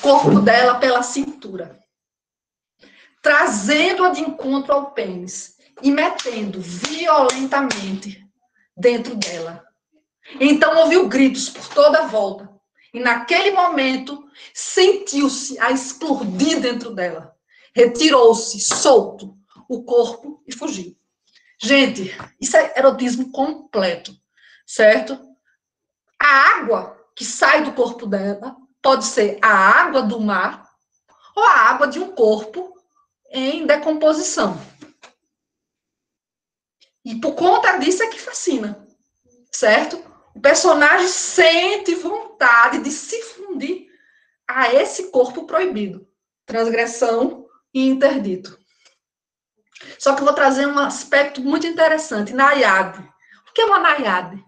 corpo dela pela cintura, trazendo-a de encontro ao pênis e metendo violentamente dentro dela. Então ouviu gritos por toda a volta. E naquele momento sentiu-se a explodir dentro dela. Retirou-se, solto, o corpo e fugiu. Gente, isso é erotismo completo, certo? A água que sai do corpo dela pode ser a água do mar ou a água de um corpo em decomposição. E por conta disso é que fascina, certo? O personagem sente vontade de se fundir a esse corpo proibido. Transgressão e interdito. Só que eu vou trazer um aspecto muito interessante. Naiade. O que é uma naiade?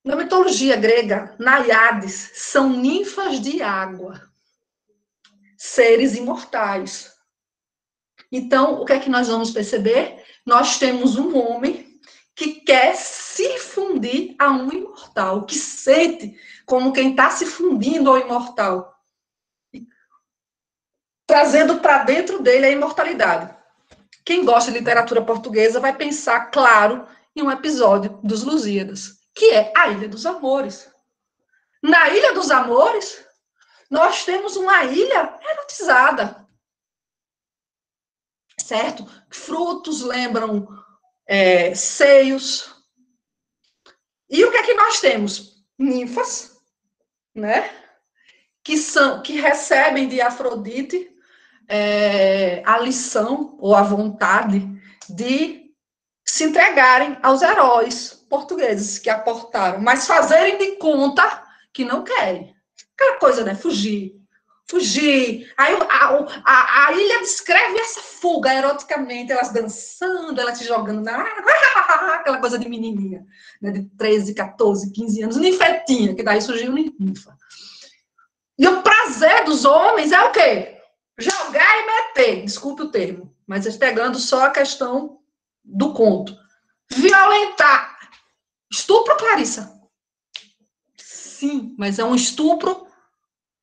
Na mitologia grega, naiades são ninfas de água. Seres imortais. Então, o que é que nós vamos perceber? Nós temos um homem que quer se fundir a um imortal, que sente como quem está se fundindo ao imortal, trazendo para dentro dele a imortalidade. Quem gosta de literatura portuguesa vai pensar, claro, em um episódio dos Lusíadas, que é a Ilha dos Amores. Na Ilha dos Amores, nós temos uma ilha erotizada, certo? Frutos lembram seios. E o que é que nós temos? Ninfas, né? Que recebem de Afrodite a lição ou a vontade de se entregarem aos heróis portugueses que aportaram, mas fazerem de conta que não querem. Aquela coisa, né? Fugir. Aí a ilha descreve essa fuga eroticamente, elas dançando, elas se jogando na água, aquela coisa de menininha, né? De 13, 14, 15 anos, ninfetinha, que daí surgiu ninfa. E o prazer dos homens é o quê? Jogar e meter, desculpe o termo, mas pegando só a questão do conto. Violentar. Estupro, Clarissa? Sim, mas é um estupro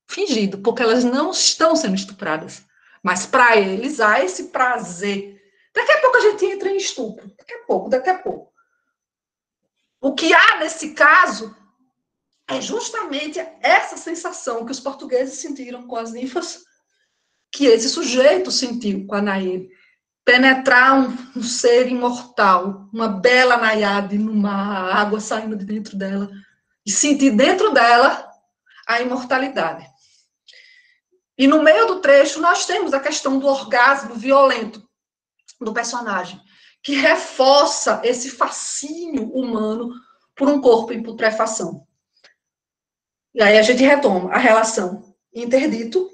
fingido, porque elas não estão sendo estupradas. Mas para eles há esse prazer. Daqui a pouco a gente entra em estupro. Daqui a pouco. O que há nesse caso é justamente essa sensação que os portugueses sentiram com as ninfas, que esse sujeito sentiu com a Naide. Penetrar um ser imortal, uma bela naiade no mar, a água saindo de dentro dela, e sentir dentro dela a imortalidade. E no meio do trecho nós temos a questão do orgasmo violento do personagem, que reforça esse fascínio humano por um corpo em putrefação. E aí a gente retoma a relação interdito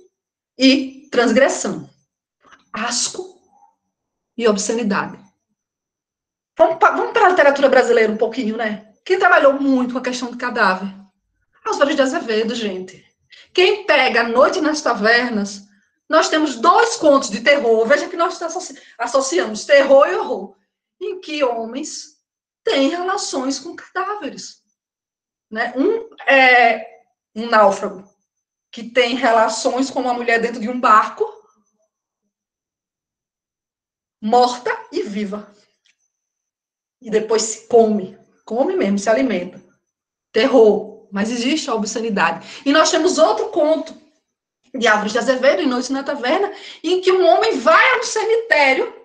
e transgressão. Asco e obscenidade. Vamos para a literatura brasileira um pouquinho, né? Quem trabalhou muito com a questão do cadáver? Oswald de Azevedo, gente. Quem pega A Noite nas Tavernas, nós temos 2 contos de terror, veja que nós associamos terror e horror, em que homens têm relações com cadáveres. Né? Um é um náufrago, que tem relações com uma mulher dentro de um barco, morta e viva. E depois se come mesmo, se alimenta. Terror, mas existe a obscenidade. E nós temos outro conto de Álvares de Azevedo, Em Noite na Taverna, em que um homem vai ao cemitério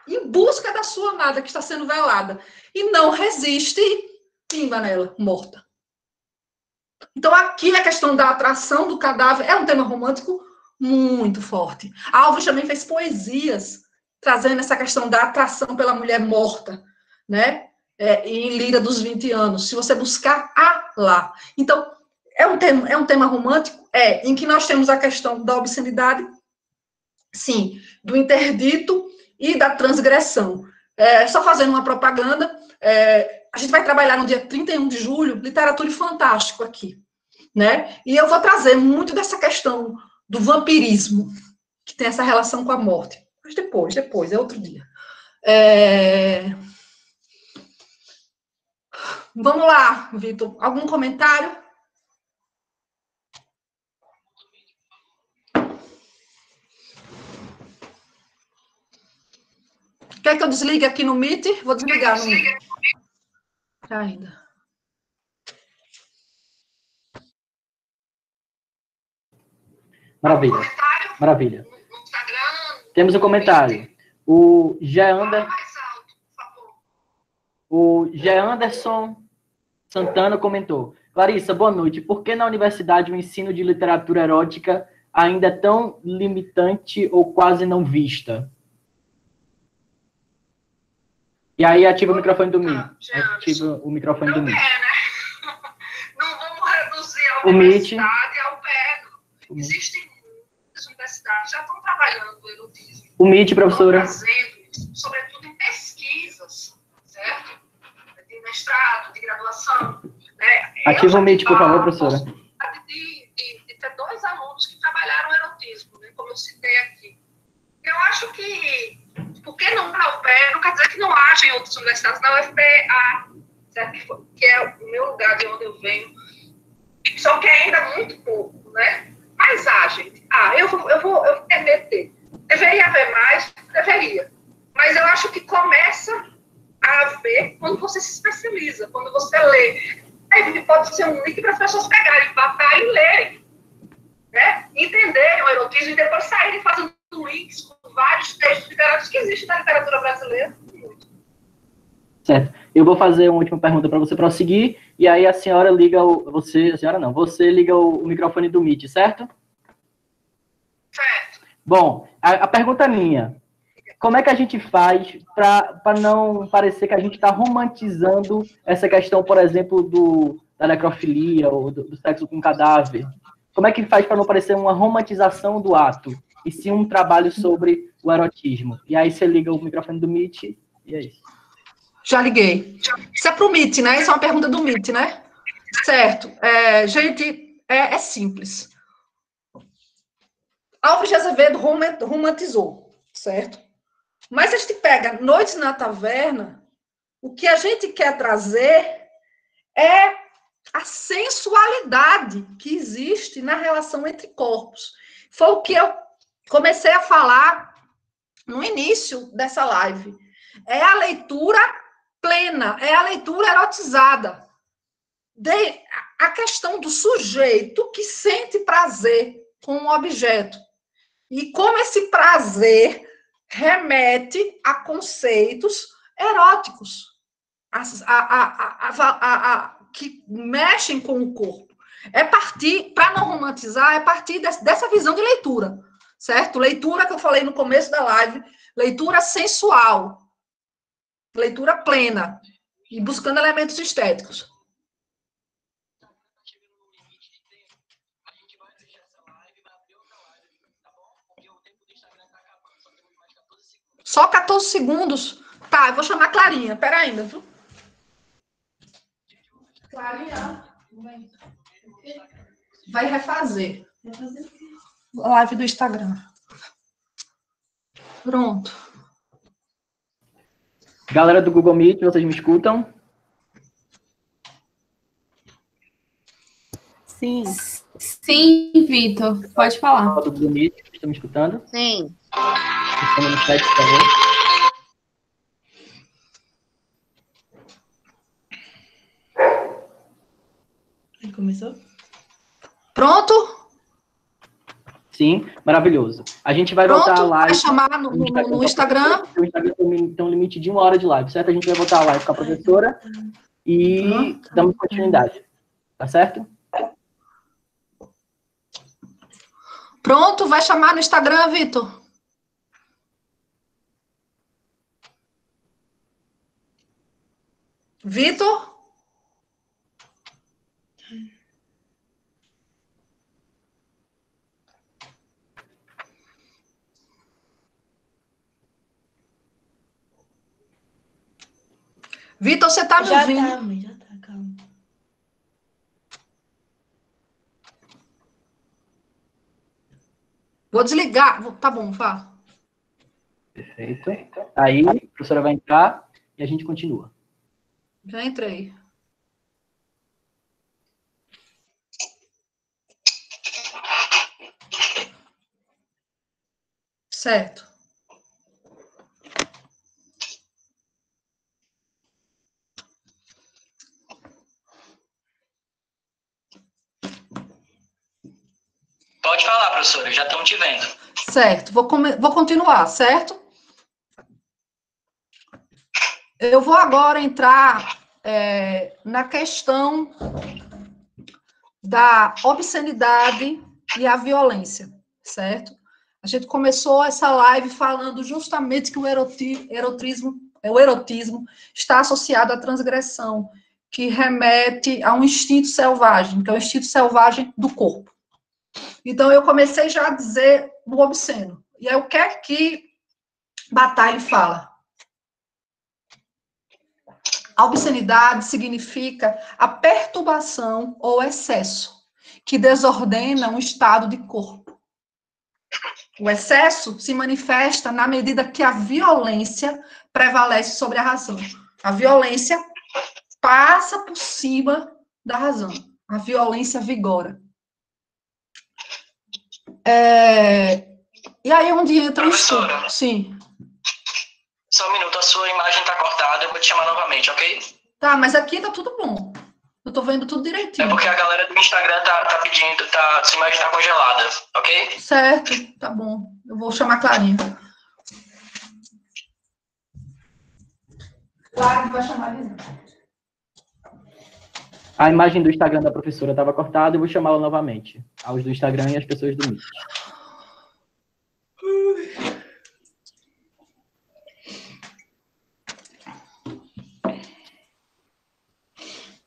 em busca da sua amada que está sendo velada. E não resiste e pimba nela, morta. Então aqui a questão da atração do cadáver é um tema romântico muito forte. Álvares também fez poesias trazendo essa questão da atração pela mulher morta, né? Em Lira dos 20 anos. Se você buscar, lá. Então, é um tema romântico? Em que nós temos a questão da obscenidade, sim, do interdito e da transgressão. Só fazendo uma propaganda, a gente vai trabalhar no dia 31 de julho, literatura e fantástico aqui, né? E eu vou trazer muito dessa questão do vampirismo, que tem essa relação com a morte. Mas depois, é outro dia. Vamos lá, Vitor. Algum comentário? Quer que eu desligue aqui no Meet? Vou desligar no Meet. Ainda. Maravilha. Maravilha. Temos um comentário. O Gé Anderson Santana comentou: Clarissa, boa noite. Por que na universidade o ensino de literatura erótica ainda é tão limitante ou quase não vista? E aí ativa o microfone do Meet. Ativa o microfone do Meet. Não vamos reduzir a O Meet. ao pé. Existem muitas universidades que já estão trabalhando o erotismo. O Meet, professora. Estão trazendo, sobretudo em pesquisas, certo? De mestrado, de graduação. Né? Ativa o Meet, por favor, professora. De ter 2 alunos que trabalharam o erotismo, né? Como eu citei aqui. Eu acho que, porque não na UFPE, não quer dizer que não haja em outras universidades, na UFPE, certo? Que é o meu lugar de onde eu venho, só que ainda é muito pouco, né? Mas gente. Eu vou ter. Deveria haver mais? Deveria. Mas eu acho que começa a haver quando você se especializa, quando você lê. Aí pode ser um link para as pessoas pegarem, batalhar e lerem, né? Entenderem o erotismo e depois saírem fazendo links com vários textos literários que existem na literatura brasileira. Certo. Eu vou fazer uma última pergunta para você prosseguir, e aí a senhora liga você liga o microfone do Meet, certo? Certo. Bom, a pergunta é minha. Como é que a gente faz para não parecer que a gente está romantizando essa questão, por exemplo, da necrofilia ou do sexo com cadáver? Como é que faz para não parecer uma romantização do ato, e sim um trabalho sobre o erotismo? E aí você liga o microfone do Meet, e é isso. Já liguei. Isso é para o Meet, né? Isso é uma pergunta do Meet, né? Certo. Gente, é simples. Alves de Azevedo romantizou, certo? Mas a gente pega Noites na Taverna, o que a gente quer trazer é a sensualidade que existe na relação entre corpos. Foi o que eu comecei a falar no início dessa live. É a leitura plena, é a leitura erotizada. A questão do sujeito que sente prazer com um objeto. E como esse prazer remete a conceitos eróticos, que mexem com o corpo. Para não romantizar, é partir dessa visão de leitura, certo? Leitura que eu falei no começo da live, leitura sensual, leitura plena, e buscando elementos estéticos. Só 14 segundos. Tá, eu vou chamar a Clarinha. Pera ainda, viu? Clarinha. Vai refazer. A live do Instagram. Pronto. Galera do Google Meet, vocês me escutam? Sim. Sim, Vitor. Pode falar. Do Google Meet, estão me escutando? Sim. Estão no chat, por favor. Ele começou? Pronto? Sim, maravilhoso. A gente vai Pronto, voltar a live. vai chamar no Instagram. O Instagram tem um limite de 1 hora de live, certo? A gente vai voltar a live com a professora e damos continuidade. Tá certo? Pronto, vai chamar no Instagram, Vitor. Vitor? Vitor, você tá me ouvindo? Já tá, calma. Vou desligar. Tá bom, vá. Perfeito. Aí, a professora vai entrar e a gente continua. Já entrei. Certo. Pode falar, professora, já estão te vendo. Certo, vou continuar, certo? Eu vou agora entrar na questão da obscenidade e a violência, certo? A gente começou essa live falando justamente que o erotismo está associado à transgressão, que remete a um instinto selvagem, que é o instinto selvagem do corpo. Então, eu comecei já a dizer o obsceno. E aí, o que é que Bataille fala? A obscenidade significa a perturbação ou excesso que desordena um estado de corpo. O excesso se manifesta na medida que a violência prevalece sobre a razão. A violência passa por cima da razão. A violência vigora. E aí onde entra o estudo? Sim. Só um minuto, a sua imagem está cortada, eu vou te chamar novamente, ok? Tá, mas aqui tá tudo bom. Eu tô vendo tudo direitinho. É porque a galera do Instagram tá pedindo, sua imagem tá congelada, ok? Certo, tá bom. Eu vou chamar Clarinha. Claro, vai chamar ele. A imagem do Instagram da professora estava cortada, eu vou chamá-la novamente. Aos do Instagram e as pessoas do Meet.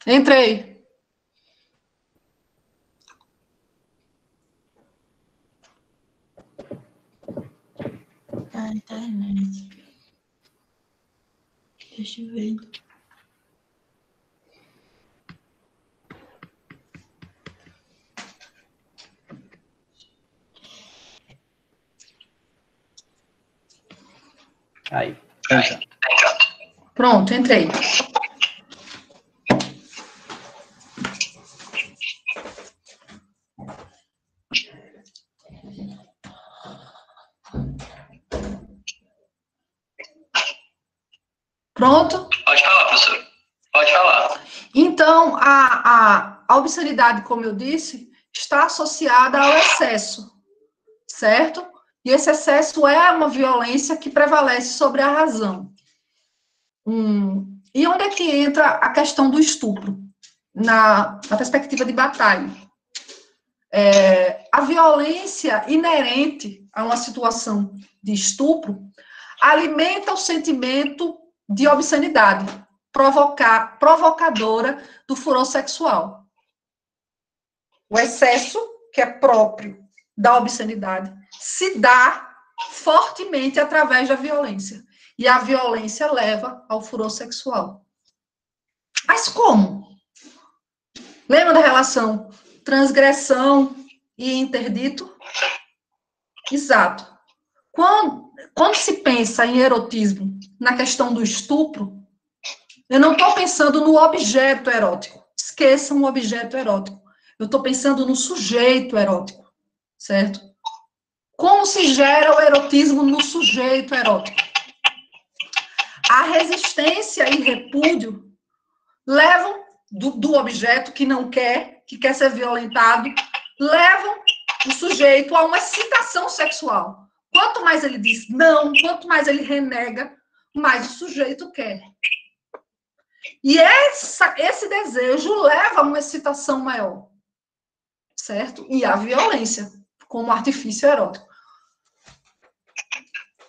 Entrei. A internet. Deixa eu ver. Aí. Pronto, entrei. Pronto? Pode falar, professor. Pode falar. Então, a obscenidade, como eu disse, está associada ao excesso, certo? E esse excesso é uma violência que prevalece sobre a razão. E onde é que entra a questão do estupro? Na perspectiva de Bataille. A violência inerente a uma situação de estupro alimenta o sentimento de obscenidade, provocadora do furor sexual. O excesso, que é próprio da obscenidade, se dá fortemente através da violência. E a violência leva ao furor sexual. Mas como? Lembra da relação transgressão e interdito? Exato. Quando se pensa em erotismo na questão do estupro, eu não estou pensando no objeto erótico. Esqueçam o objeto erótico. Eu estou pensando no sujeito erótico, certo? Como se gera o erotismo no sujeito erótico? A resistência e repúdio levam do objeto que não quer, que quer ser violentado, levam o sujeito a uma excitação sexual. Quanto mais ele diz não, quanto mais ele renega, mais o sujeito quer. E esse desejo leva a uma excitação maior, certo? E a violência, como artifício erótico.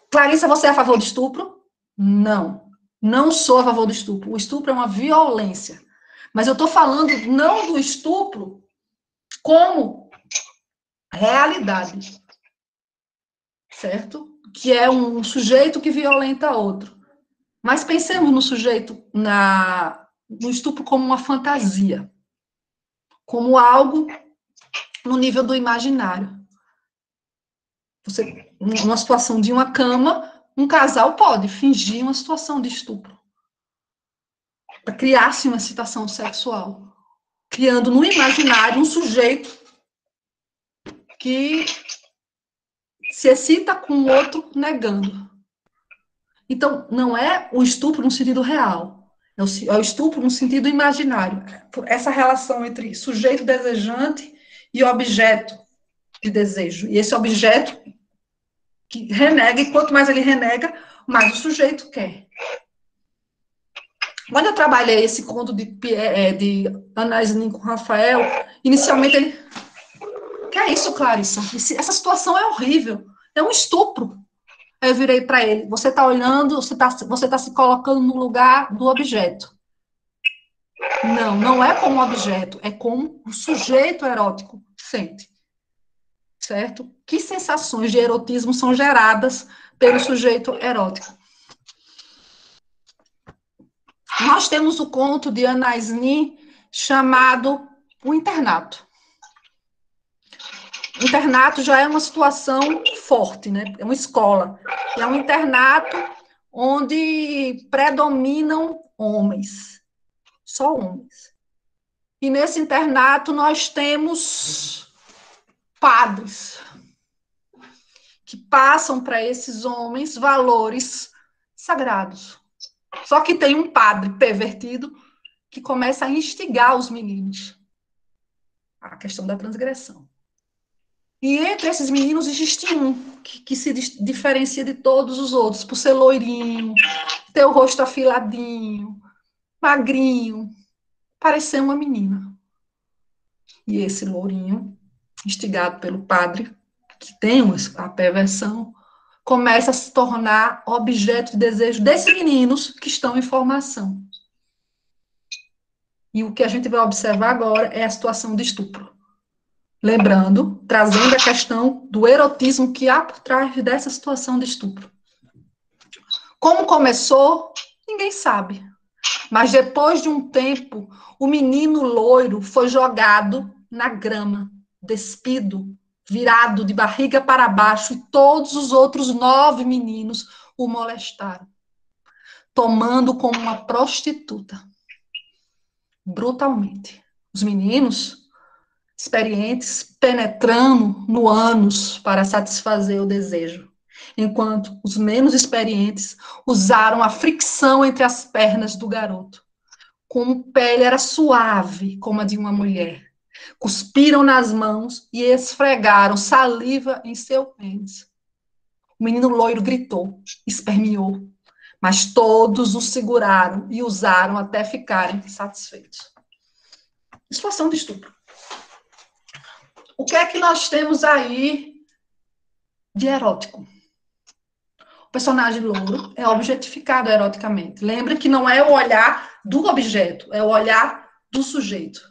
Clarissa, você é a favor do estupro? Não. Não sou a favor do estupro. O estupro é uma violência. Mas eu estou falando não do estupro como realidade, certo? Que é um sujeito que violenta outro. Mas pensemos no sujeito, no estupro como uma fantasia, como algo no nível do imaginário. Você, numa situação de uma cama, um casal pode fingir uma situação de estupro para criar-se uma excitação sexual, criando no imaginário um sujeito que se excita com o outro negando. Então, não é o estupro no sentido real, é o estupro no sentido imaginário. Essa relação entre sujeito desejante e objeto de desejo. E esse objeto que renega, e quanto mais ele renega, mais o sujeito quer. Quando eu trabalhei esse conto de Anais Nin com Rafael, inicialmente ele... Que é isso, Clarissa? Essa situação é horrível. É um estupro. Aí eu virei para ele, você está olhando, você tá se colocando no lugar do objeto. Não, não é como objeto, é como o sujeito erótico sente. Certo? Que sensações de erotismo são geradas pelo sujeito erótico? Nós temos o conto de Anais Nin chamado O Internato. O internato já é uma situação forte, né? É uma escola. É um internato onde predominam homens. Só homens. E nesse internato nós temos padres que passam para esses homens valores sagrados. Só que tem um padre pervertido que começa a instigar os meninos. A questão da transgressão. E entre esses meninos existe um que se diferencia de todos os outros, por ser loirinho, ter o rosto afiladinho, magrinho, parecer uma menina. E esse loirinho, instigado pelo padre, que tem a perversão, começa a se tornar objeto de desejo desses meninos que estão em formação. E o que a gente vai observar agora é a situação de estupro. Lembrando, trazendo a questão do erotismo que há por trás dessa situação de estupro. Como começou, ninguém sabe. Mas depois de um tempo, o menino loiro foi jogado na grama, despido, virado de barriga para baixo, e todos os outros 9 meninos o molestaram, tomando como uma prostituta, brutalmente. Os meninos experientes penetrando no ânus para satisfazer o desejo, enquanto os menos experientes usaram a fricção entre as pernas do garoto. Como pele era suave, como a de uma mulher. Cuspiram nas mãos e esfregaram saliva em seu pênis. O menino loiro gritou, esperneou, mas todos o seguraram e usaram até ficarem satisfeitos. Situação de estupro. O que é que nós temos aí de erótico? O personagem louro é objetificado eroticamente. Lembra que não é o olhar do objeto, é o olhar do sujeito.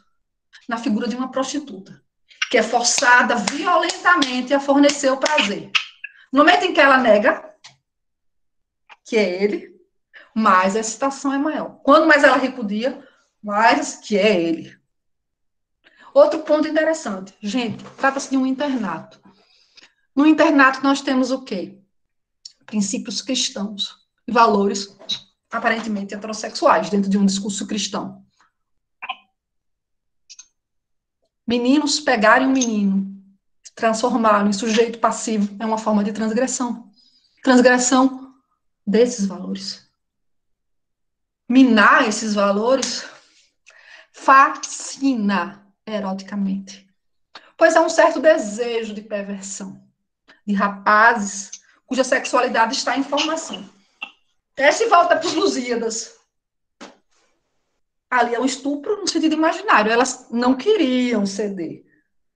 Na figura de uma prostituta, que é forçada violentamente a fornecer o prazer. No momento em que ela nega, que é ele, mais a excitação é maior. Quanto mais ela repudia, mais que é ele. Outro ponto interessante. Gente, trata-se de um internato. No internato nós temos o quê? Princípios cristãos e valores aparentemente heterossexuais dentro de um discurso cristão. Meninos pegarem um menino, transformá-lo em sujeito passivo é uma forma de transgressão. Transgressão desses valores. Minar esses valores fascina eroticamente. Pois há um certo desejo de perversão de rapazes cuja sexualidade está em formação. Desce e volta para os Lusíadas. Ali é um estupro no sentido imaginário. Elas não queriam ceder.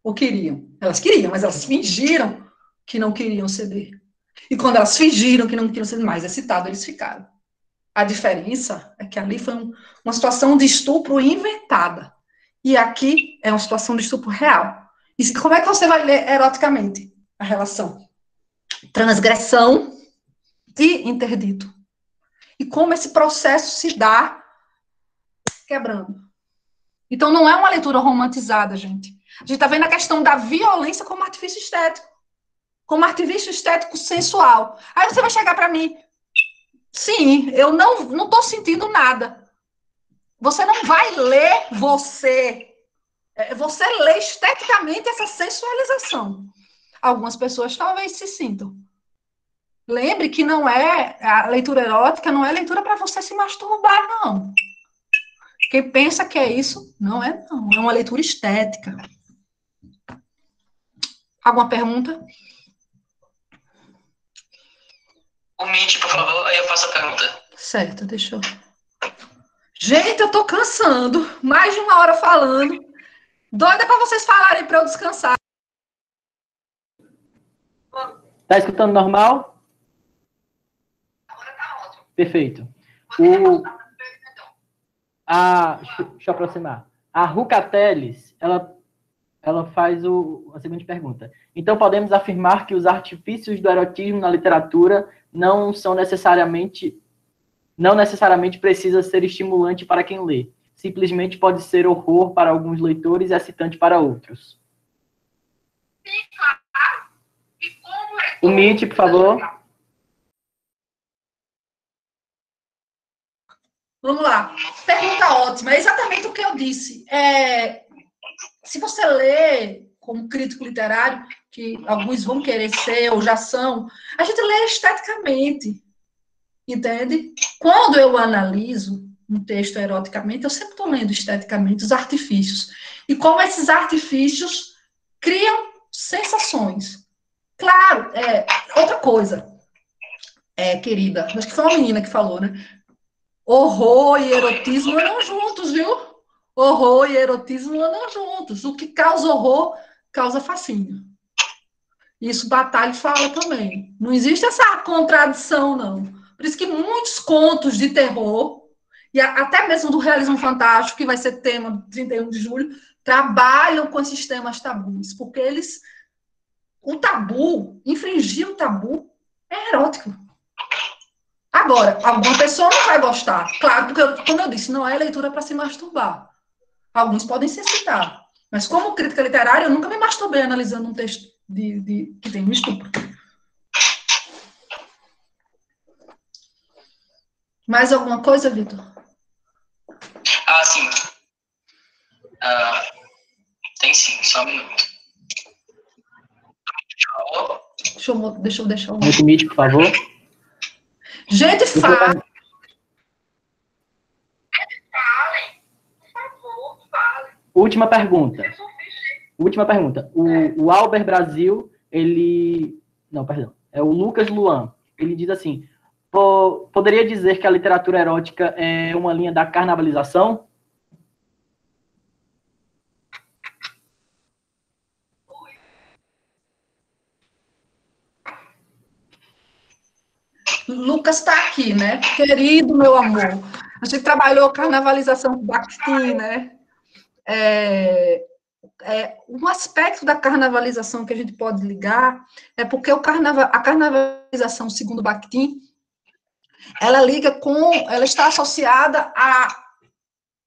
Ou queriam? Elas queriam, mas elas fingiram que não queriam ceder. E quando elas fingiram que não queriam ceder, mais excitados eles ficaram. A diferença é que ali foi uma situação de estupro inventada. E aqui é uma situação de estupro real. E como é que você vai ler eroticamente a relação? Transgressão e interdito. E como esse processo se dá quebrando. Então, não é uma leitura romantizada, gente. A gente está vendo a questão da violência como artifício estético. Como artifício estético sensual. Aí você vai chegar para mim, sim, eu não estou sentindo nada. Você não vai ler você lê esteticamente essa sensualização. Algumas pessoas talvez se sintam. Lembre que não é a leitura erótica, não é leitura para você se masturbar, não. Quem pensa que é isso, não é, não. É uma leitura estética. Alguma pergunta? O Meet, por favor, aí eu faço a pergunta. Certo, deixa eu... Gente, eu tô cansando. Mais de 1 hora falando. Doida para vocês falarem para eu descansar. Tá escutando normal? Agora tá ótimo. Perfeito. Deixa eu aproximar. A Ruca Teles, ela faz a seguinte pergunta. Então, podemos afirmar que os artifícios do erotismo na literatura não necessariamente precisa ser estimulante para quem lê. Simplesmente pode ser horror para alguns leitores e excitante para outros. Sim, claro. E como é? O Meet, por favor. Vamos lá. Pergunta ótima. É exatamente o que eu disse. Se você lê como crítico literário, que alguns vão querer ser ou já são, a gente lê esteticamente. Entende? Quando eu analiso um texto eroticamente, eu sempre estou lendo esteticamente os artifícios. E como esses artifícios criam sensações. Claro, outra coisa, querida, acho que foi uma menina que falou, né? Horror e erotismo andam juntos, viu? Horror e erotismo andam juntos. O que causa horror, causa fascínio. Isso Bataille fala também. Não existe essa contradição, não. Por isso que muitos contos de terror, e até mesmo do realismo fantástico, que vai ser tema do 31 de julho, trabalham com esses temas tabus, porque infringir o tabu é erótico. Agora, alguma pessoa não vai gostar. Claro, porque, como eu disse, não é leitura para se masturbar. Alguns podem se excitar. Mas como crítica literária, eu nunca me masturbei analisando um texto que tem um estupro. Mais alguma coisa, Vitor? Sim. Tem sim, só um minuto. Deixa eu deixar o... Meet, por favor. Gente, fala. Última pergunta. O Albert Brasil, não, perdão. É o Lucas Luan. Ele diz assim: poderia dizer que a literatura erótica é uma linha da carnavalização? Lucas está aqui, né? Querido meu amor. A gente trabalhou carnavalização do Bakhtin, né? Um aspecto da carnavalização que a gente pode ligar é porque a carnavalização, segundo Bakhtin, ela está associada a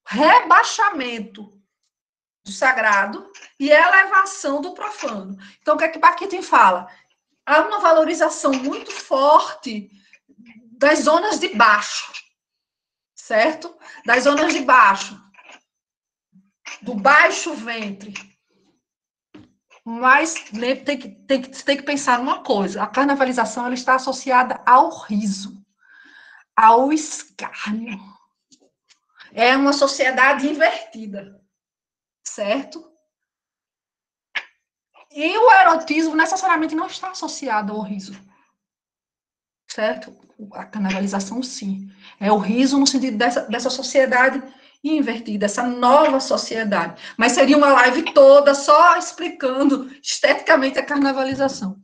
rebaixamento do sagrado e elevação do profano. Então, o que é que Bakhtin fala? Há uma valorização muito forte das zonas de baixo, certo? Das zonas de baixo, do baixo ventre. Mas tem que pensar numa coisa: a carnavalização ela está associada ao riso, ao escárnio. É uma sociedade invertida, certo? E o erotismo necessariamente não está associado ao riso, certo? A carnavalização, sim. É o riso no sentido dessa sociedade invertida, essa nova sociedade. Mas seria uma live toda só explicando esteticamente a carnavalização.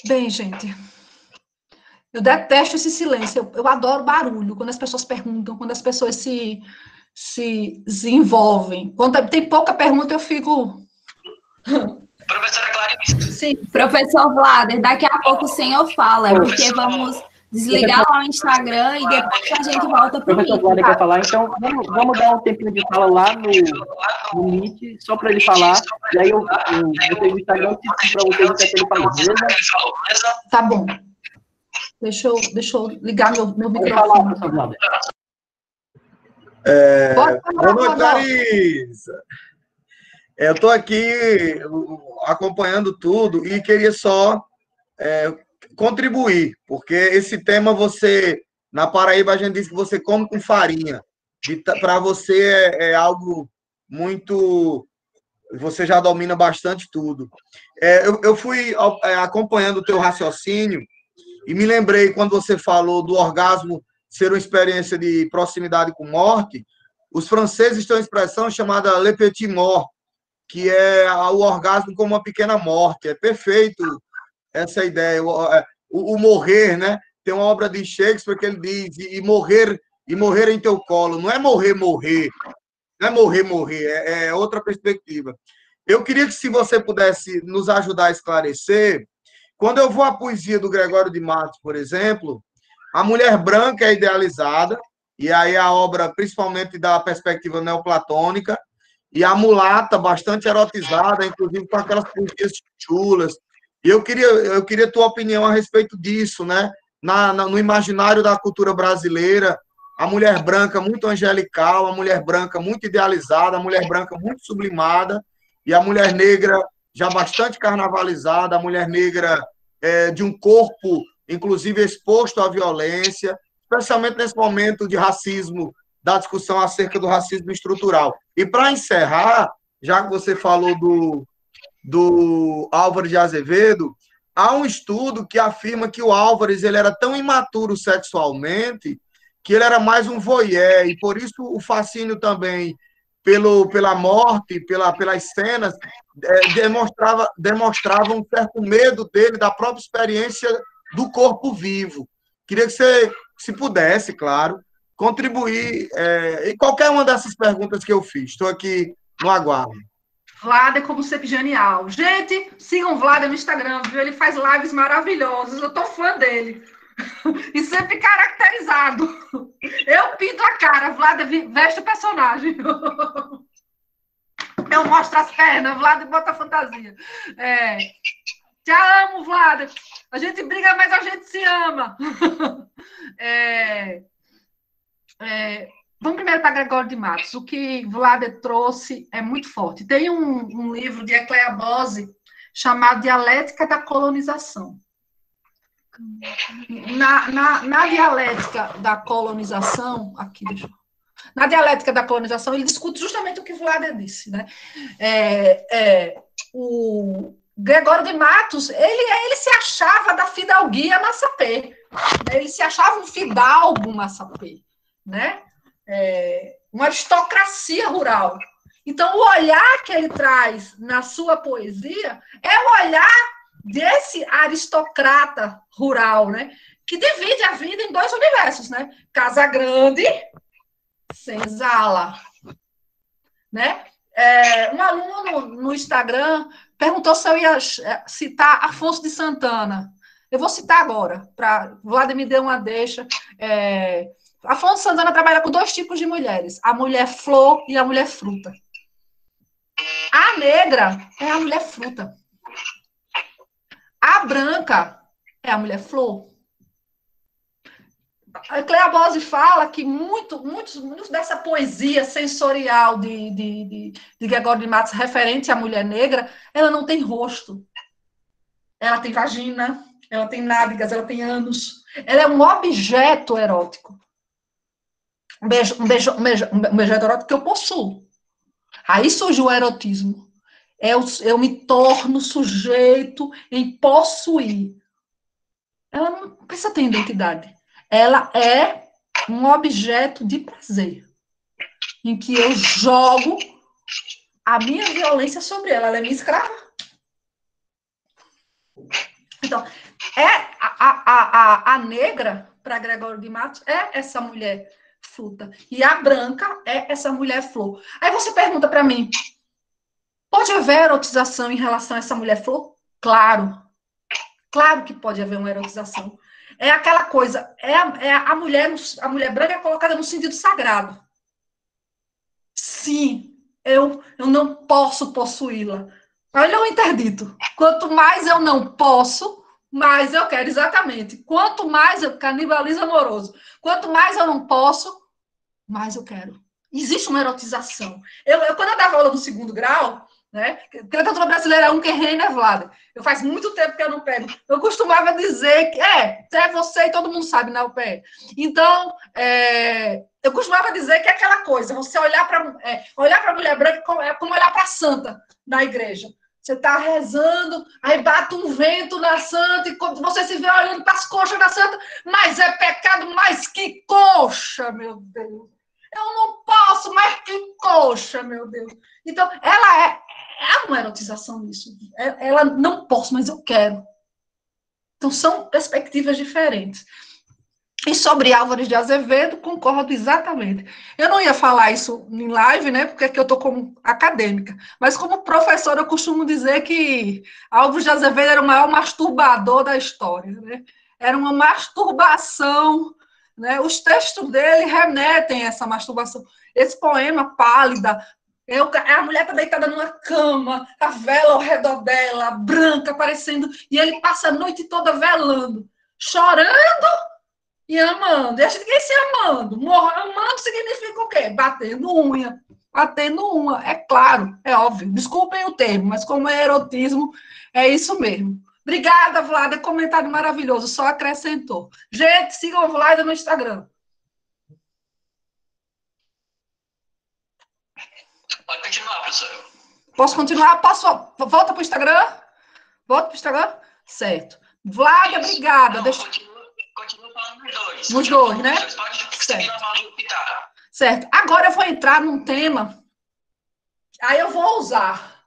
Bem, gente, eu detesto esse silêncio. Eu adoro barulho, quando as pessoas perguntam, quando as pessoas se desenvolvem. Quando tem pouca pergunta, eu fico... Professora Clarice. Sim. Professor Vlader, daqui a pouco o senhor fala, porque vamos desligar lá o Instagram e depois a gente volta para o Meet. O professor Vlader quer falar, então vamos dar um tempinho de fala lá no Meet, só para ele falar, e aí eu botei no Instagram para vocês o que ele falou, beleza? Tá bom. Deixa eu ligar meu microfone. Pode falar, professor Vlader. Boa noite, Larissa. Eu estou aqui acompanhando tudo e queria só contribuir, porque esse tema você Na Paraíba, a gente diz que você come com farinha. Para você é algo muito... Você já domina bastante tudo. Eu fui acompanhando o teu raciocínio e me lembrei, quando você falou do orgasmo ser uma experiência de proximidade com morte, os franceses têm uma expressão chamada le petit mort, que é o orgasmo como uma pequena morte. É perfeito essa ideia. O morrer, né? Tem uma obra de Shakespeare que ele diz, e morrer em teu colo. Não é morrer, não é morrer, é outra perspectiva. Eu queria que, se você pudesse nos ajudar a esclarecer, quando eu vou à poesia do Gregório de Matos, por exemplo, a mulher branca é idealizada, e aí a obra, principalmente da perspectiva neoplatônica, e a mulata bastante erotizada, inclusive com aquelas poesias chulas. E eu queria tua opinião a respeito disso, né? No imaginário da cultura brasileira, a mulher branca muito angelical, a mulher branca muito idealizada, a mulher branca muito sublimada, e a mulher negra já bastante carnavalizada, a mulher negra de um corpo, inclusive, exposto à violência, especialmente nesse momento de racismo, da discussão acerca do racismo estrutural. E, para encerrar, já que você falou do Álvares de Azevedo, há um estudo que afirma que o Álvares ele era tão imaturo sexualmente que ele era mais um voyeur, e por isso o fascínio também pela morte, pelas cenas, demonstrava um certo medo dele da própria experiência do corpo vivo. Queria que você, se pudesse, claro, contribuir em qualquer uma dessas perguntas que eu fiz. Estou aqui no aguardo. Vlad é como sempre genial. Gente, sigam o Vlad no Instagram, viu? Ele faz lives maravilhosas. Eu tô fã dele. E sempre caracterizado. Eu pinto a cara, Vlad veste o personagem. Eu mostro as pernas, Vlad bota a fantasia. Te amo, Vlad. A gente briga, mas a gente se ama. Vamos primeiro para Gregório de Matos. O que Vlad trouxe é muito forte. Tem um livro de Ecléa Bose chamado Dialética da Colonização. Na dialética da colonização, na dialética da colonização, ele discute justamente o que Vlad disse, né? O Gregório de Matos, ele se achava da fidalguia massapê, né? Ele se achava um fidalgo massapê, né? Uma aristocracia rural. Então, o olhar que ele traz na sua poesia é o olhar desse aristocrata rural, né? Que divide a vida em dois universos, né? Casa Grande, senzala, né? Um aluno no Instagram perguntou se eu ia citar Afonso de Santana. Eu vou citar agora, Vlad me deu uma deixa. Afonso de Santana trabalha com dois tipos de mulheres, a mulher flor e a mulher fruta. A negra é a mulher fruta. A branca é a mulher flor. A Ecléa Bose fala que muito dessa poesia sensorial de Gregório de Matos referente à mulher negra, ela não tem rosto. Ela tem vagina, ela tem nádegas, ela tem ânus. Ela é um objeto erótico. Um objeto erótico que eu possuo. Aí surge o erotismo. Eu me torno sujeito em possuir. Ela não precisa ter identidade. Ela é um objeto de prazer, em que eu jogo a minha violência sobre ela. Ela é minha escrava. Então, a negra, para Gregório de Matos, é essa mulher fruta. E a branca é essa mulher flor. Aí você pergunta para mim, pode haver erotização em relação a essa mulher flor? Claro. Claro que pode haver uma erotização. É aquela coisa, a mulher branca é colocada no sentido sagrado. Sim, eu não posso possuí-la. Olha o interdito. Quanto mais eu não posso, mais eu quero. Exatamente. Quanto mais canibalismo amoroso. Quanto mais eu não posso, mais eu quero. Existe uma erotização. Quando eu dava aula no 2º grau, né? Literatura brasileira é um que reina, é Vlada. Eu faz muito tempo que eu não pego. Eu costumava dizer que é você e todo mundo sabe na UPE. Então, eu costumava dizer que é aquela coisa, você olhar para a mulher branca é como olhar para a santa na igreja. Você está rezando, aí bate um vento na santa, e quando você se vê olhando para as coxas da santa, mas é pecado mais que coxa, meu Deus. Eu não posso mais que coxa, meu Deus. Então, ela é uma erotização nisso. Ela não posso, mas eu quero. Então, são perspectivas diferentes. E sobre Álvares de Azevedo, concordo exatamente. Eu não ia falar isso em live, né? Porque aqui eu estou como acadêmica. Mas como professora, eu costumo dizer que Álvares de Azevedo era o maior masturbador da história, né? Era uma masturbação, né? Os textos dele remetem a essa masturbação. Esse poema, Pálida, a mulher está deitada numa cama, a vela ao redor dela, branca, aparecendo, e ele passa a noite toda velando, chorando e amando. E a gente ninguém se amando. Amando significa o quê? Batendo unha. Batendo unha. É claro, é óbvio. Desculpem o termo, mas como é erotismo, é isso mesmo. Obrigada, Vlada. Comentário maravilhoso. Só acrescentou. Gente, sigam a Vlada no Instagram. Pode continuar, professor. Posso continuar? Volta para o Instagram? Volta para o Instagram? Certo. Vlada, obrigada. Não, continua falando nos dois. Nos dois, né? Pode seguir a mão do Pitara. Certo. Agora eu vou entrar num tema. Aí eu vou usar.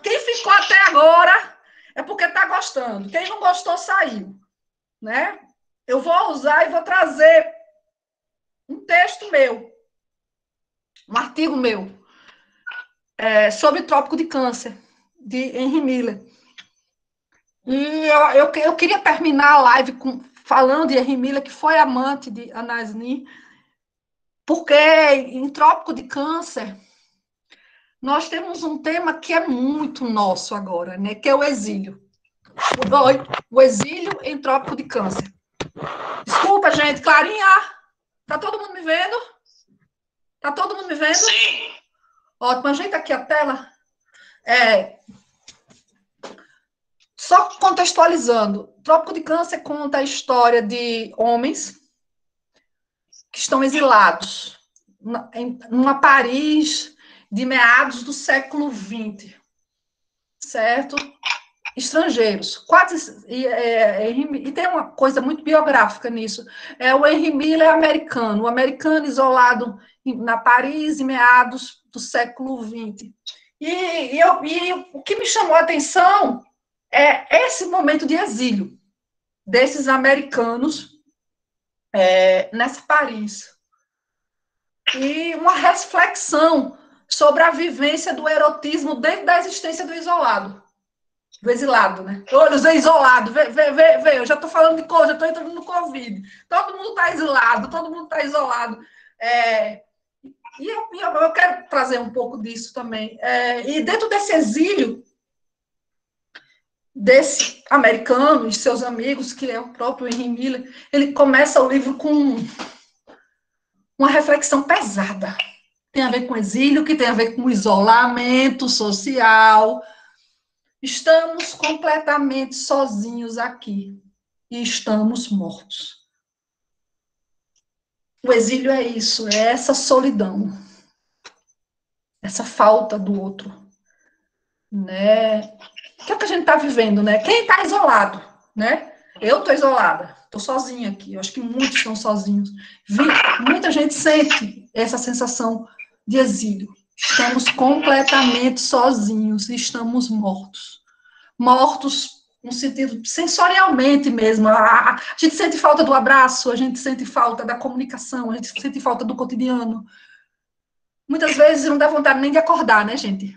Quem ficou até agora é porque está gostando. Quem não gostou, saiu. Né? Eu vou usar e vou trazer um texto meu. Um artigo meu. Sobre Trópico de Câncer, de Henry Miller. E eu queria terminar a live falando de Henry Miller, que foi amante de Anais Nin, porque em Trópico de Câncer nós temos um tema que é muito nosso agora, né? Que é o exílio. O exílio em Trópico de Câncer. Desculpa, gente. Clarinha, tá todo mundo me vendo? Tá todo mundo me vendo? Sim. Ótimo, ajeita aqui a tela. Só contextualizando, Trópico de Câncer conta a história de homens que estão exilados numa Paris de meados do século XX, certo? Estrangeiros. E tem uma coisa muito biográfica nisso. O Henry Miller é americano, o americano isolado na Paris em meados do século XX. E o que me chamou a atenção é esse momento de exílio desses americanos nessa Paris. E uma reflexão sobre a vivência do erotismo dentro da existência do isolado. Do exilado, né? Olha, o isolado, vê, eu já estou falando de coisa, já estou entrando no Covid. Todo mundo está exilado, todo mundo está isolado. E eu quero trazer um pouco disso também. E dentro desse exílio, desse americano e seus amigos, que é o próprio Henry Miller, ele começa o livro com uma reflexão pesada. Tem a ver com exílio, que tem a ver com isolamento social. Estamos completamente sozinhos aqui e estamos mortos. O exílio é isso, é essa solidão, essa falta do outro, né? O que é que a gente está vivendo, né? Quem está isolado, né? Eu estou isolada, estou sozinha aqui. Eu acho que muitos estão sozinhos. Muita gente sente essa sensação de exílio. Estamos completamente sozinhos e estamos mortos. Mortos no sentido sensorialmente mesmo. A gente sente falta do abraço, a gente sente falta da comunicação, a gente sente falta do cotidiano. Muitas vezes não dá vontade nem de acordar, né, gente?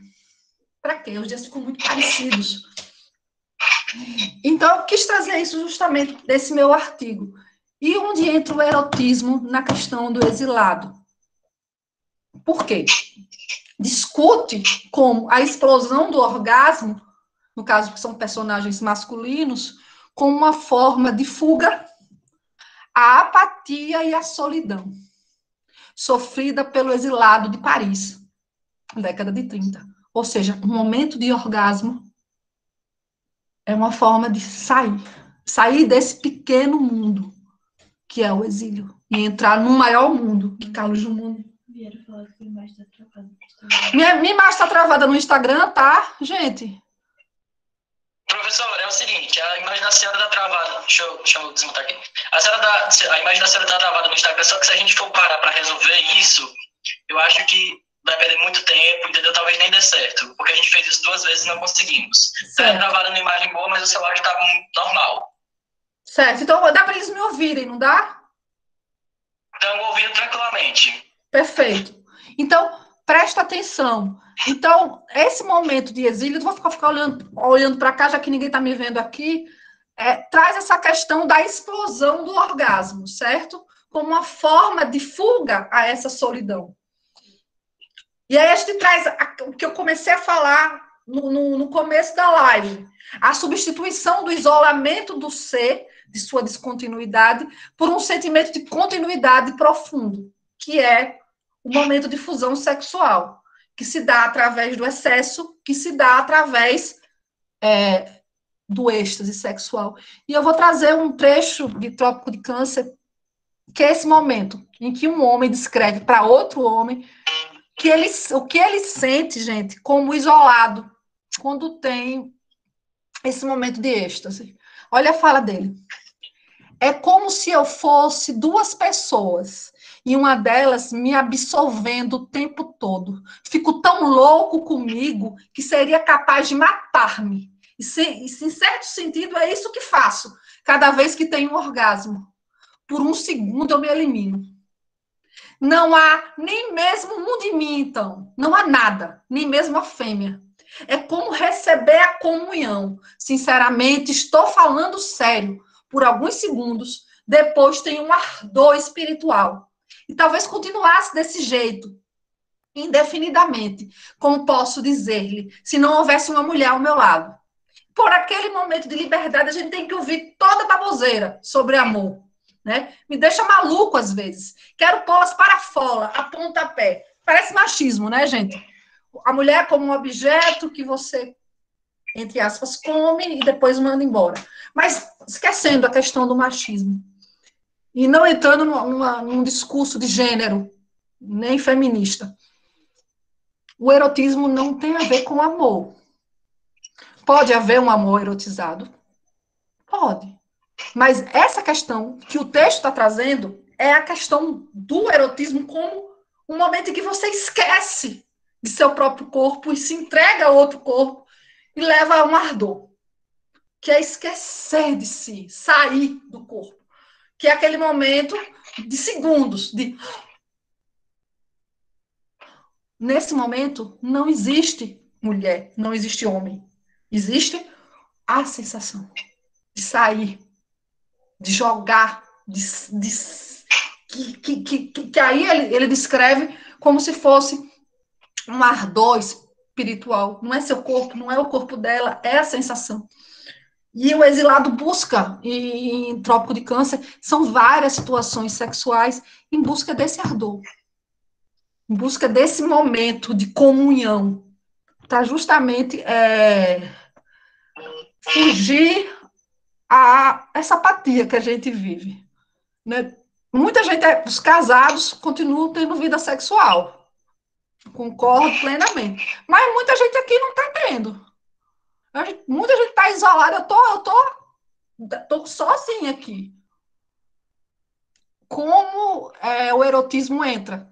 Para quê? Os dias ficam muito parecidos. Então, eu quis trazer isso justamente desse meu artigo. E onde entra o erotismo na questão do exilado? Por quê? Discute como a explosão do orgasmo, no caso que são personagens masculinos, como uma forma de fuga à apatia e à solidão, sofrida pelo exilado de Paris, na década de 30. Ou seja, um momento de orgasmo é uma forma de sair desse pequeno mundo que é o exílio e entrar num maior mundo, que Carlos Drummond. Minha imagem está travada no Instagram, tá, gente? Professor, é o seguinte, a imagem da senhora está travada. Deixa eu desmontar aqui. A imagem da senhora está travada no Instagram, só que se a gente for parar para resolver isso, eu acho que vai perder muito tempo, entendeu? Talvez nem dê certo, porque a gente fez isso 2 vezes e não conseguimos. Está travada na imagem boa, mas o seu áudio está normal. Certo, então dá para eles me ouvirem, não dá? Estão ouvindo tranquilamente. Perfeito. Então, presta atenção. Então, esse momento de exílio, eu vou ficar olhando para cá, já que ninguém está me vendo aqui, traz essa questão da explosão do orgasmo, certo? Como uma forma de fuga a essa solidão. E aí a gente traz o que eu comecei a falar no começo da live, a substituição do isolamento do ser, de sua descontinuidade, por um sentimento de continuidade profundo, que é o momento de fusão sexual, que se dá através do excesso, que se dá através do êxtase sexual. E eu vou trazer um trecho de Trópico de Câncer, que é esse momento em que um homem descreve para outro homem o que ele sente, gente, como isolado, quando tem esse momento de êxtase. Olha a fala dele. É como se eu fosse 2 pessoas e uma delas me absolvendo o tempo todo. Fico tão louco comigo que seria capaz de matar-me. E, em certo sentido, é isso que faço cada vez que tenho um orgasmo. Por 1 segundo eu me elimino. Não há nem mesmo um de mim, então. Não há nada, nem mesmo a fêmea. É como receber a comunhão. Sinceramente, estou falando sério. Por alguns segundos, depois tem um ardor espiritual. E talvez continuasse desse jeito, indefinidamente, como posso dizer-lhe, se não houvesse uma mulher ao meu lado. Por aquele momento de liberdade, a gente tem que ouvir toda a baboseira sobre amor, né? Me deixa maluco às vezes. Quero pô-las para fora, a pontapé. Parece machismo, né, gente? A mulher como um objeto que você, entre aspas, come e depois manda embora. Mas esquecendo a questão do machismo. E não entrando num discurso de gênero, nem feminista. O erotismo não tem a ver com amor. Pode haver um amor erotizado? Pode. Mas essa questão que o texto está trazendo é a questão do erotismo como um momento em que você esquece de seu próprio corpo e se entrega a outro corpo e leva a um ardor, que é esquecer de si, sair do corpo, que é aquele momento de segundos, Nesse momento, não existe mulher, não existe homem. Existe a sensação de sair, de jogar, que aí ele descreve como se fosse um ardor espiritual. Não é seu corpo, não é o corpo dela, é a sensação. E o exilado busca, em Trópico de Câncer, são várias situações sexuais em busca desse ardor, em busca desse momento de comunhão, para justamente fugir a essa apatia que a gente vive, né? Muita gente, os casados, continuam tendo vida sexual. Concordo plenamente. Mas muita gente aqui não está tendo. Muita gente está isolada. Eu tô sozinha aqui. Como o erotismo entra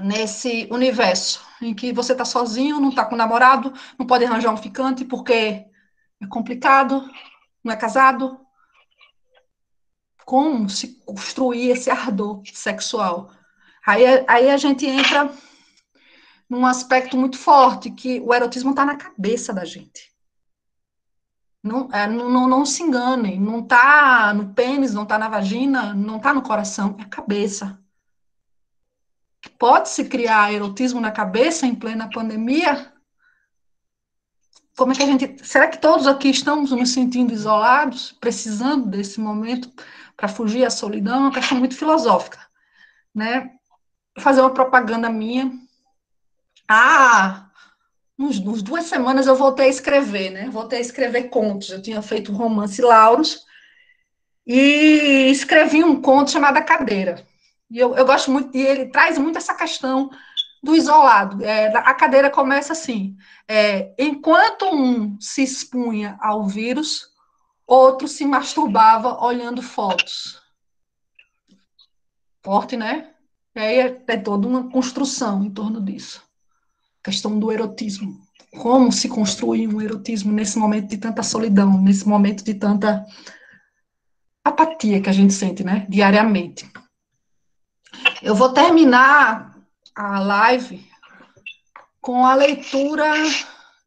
nesse universo em que você está sozinho, não está com namorado, não pode arranjar um ficante porque é complicado, não é casado. Como se construir esse ardor sexual? Aí a gente entra num aspecto muito forte, que o erotismo está na cabeça da gente. Não se enganem, não está no pênis, não está na vagina, não está no coração, é a cabeça. Pode-se criar erotismo na cabeça em plena pandemia? Como é que a gente... Será que todos aqui estamos nos sentindo isolados, precisando desse momento para fugir à solidão? É uma questão muito filosófica, né? Vou fazer uma propaganda minha. uns 2 semanas eu voltei a escrever, né? Voltei a escrever contos. Eu tinha feito um romance Lauros e escrevi um conto chamado A Cadeira. E eu gosto muito, e ele traz muito essa questão do isolado. A cadeira começa assim: enquanto um se expunha ao vírus, outro se masturbava olhando fotos. Forte, né? E aí é toda uma construção em torno disso. A questão do erotismo. Como se construir um erotismo nesse momento de tanta solidão, nesse momento de tanta apatia que a gente sente, né? Diariamente. Eu vou terminar a live com a leitura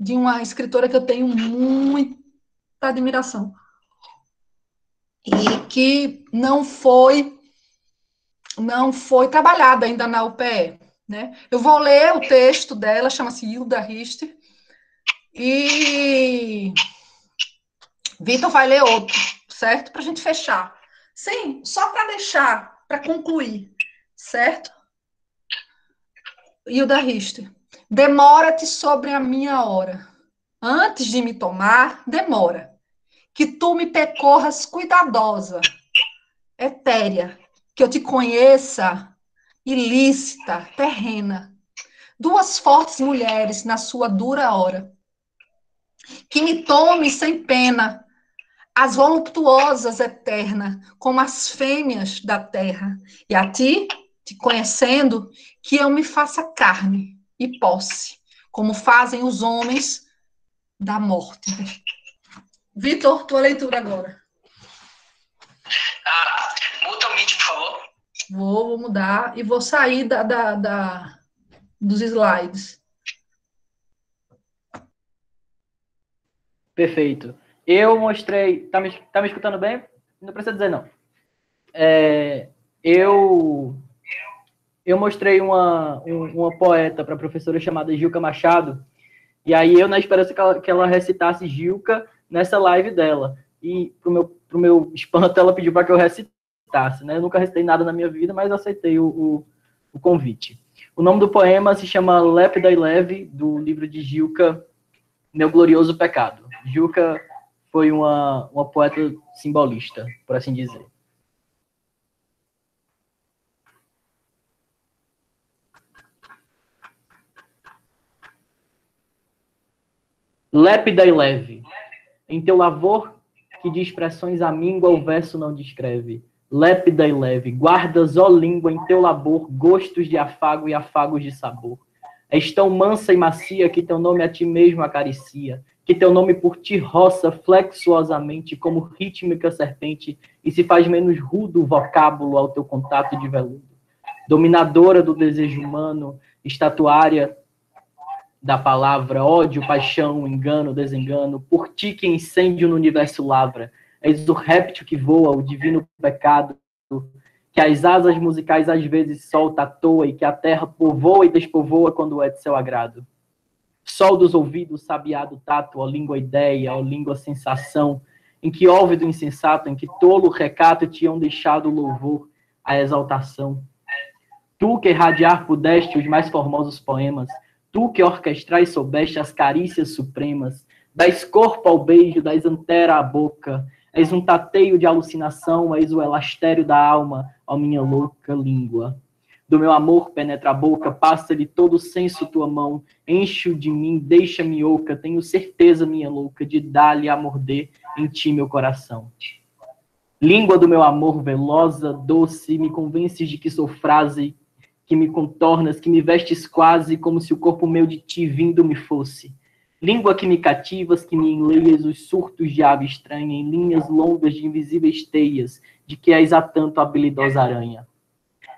de uma escritora que eu tenho muita admiração e que não foi trabalhada ainda na UPE, né? Eu vou ler o texto dela, chama-se Hilda Richter, e Vitor vai ler outro, certo? Para a gente fechar. Sim, só para deixar, para concluir, certo? Hilda Richter. Demora-te sobre a minha hora. Antes de me tomar, demora. Que tu me percorras cuidadosa, etérea, que eu te conheça ilícita, terrena. Duas fortes mulheres na sua dura hora. Que me tome sem pena, as voluptuosas eterna, como as fêmeas da terra. E a ti, te conhecendo, que eu me faça carne e posse, como fazem os homens da morte. Vitor, tua leitura agora. Muta o Meet, por favor. Vou mudar e vou sair dos slides. Perfeito. Eu mostrei. Tá me escutando bem? Não precisa dizer não. Eu mostrei uma poeta para a professora chamada Gilca Machado, e aí eu, na esperança que ela recitasse Gilca nessa live dela. E pro meu espanto, ela pediu para que eu recitasse, né? Eu nunca recitei nada na minha vida, mas aceitei o convite. O nome do poema se chama Lépida e Leve, do livro de Gilca, Meu Glorioso Pecado. Gilca foi uma poeta simbolista, por assim dizer. Lépida e leve, em teu lavor que de expressões a míngua o verso não descreve. Lépida e leve, guardas, ó língua, em teu labor, gostos de afago e afagos de sabor. És tão mansa e macia que teu nome a ti mesmo acaricia, que teu nome por ti roça flexuosamente como rítmica serpente e se faz menos rudo o vocábulo ao teu contato de veludo. Dominadora do desejo humano, estatuária da palavra, ódio, paixão, engano, desengano, por ti que incêndio no universo lavra, és o réptil que voa, o divino pecado, que as asas musicais às vezes solta à toa e que a terra povoa e despovoa quando é de seu agrado. Sol dos ouvidos, sabiá do tato, ó língua ideia, ó língua sensação, em que ouve do insensato, em que tolo recato te hão deixado o louvor, a exaltação. Tu que irradiar pudeste os mais formosos poemas, tu que orquestrais soubeste as carícias supremas, dás corpo ao beijo, dás antera à boca, és um tateio de alucinação, és o elastério da alma, ó minha louca língua. Do meu amor penetra a boca, passa-lhe todo o senso tua mão, enche-o de mim, deixa-me oca, tenho certeza, minha louca, de dar-lhe a morder em ti meu coração. Língua do meu amor velosa, doce, me convences de que sou frase, que me contornas, que me vestes quase como se o corpo meu de ti vindo me fosse. Língua que me cativas, que me enleias os surtos de ave estranha em linhas longas de invisíveis teias, de que és a tanto habilidosa aranha.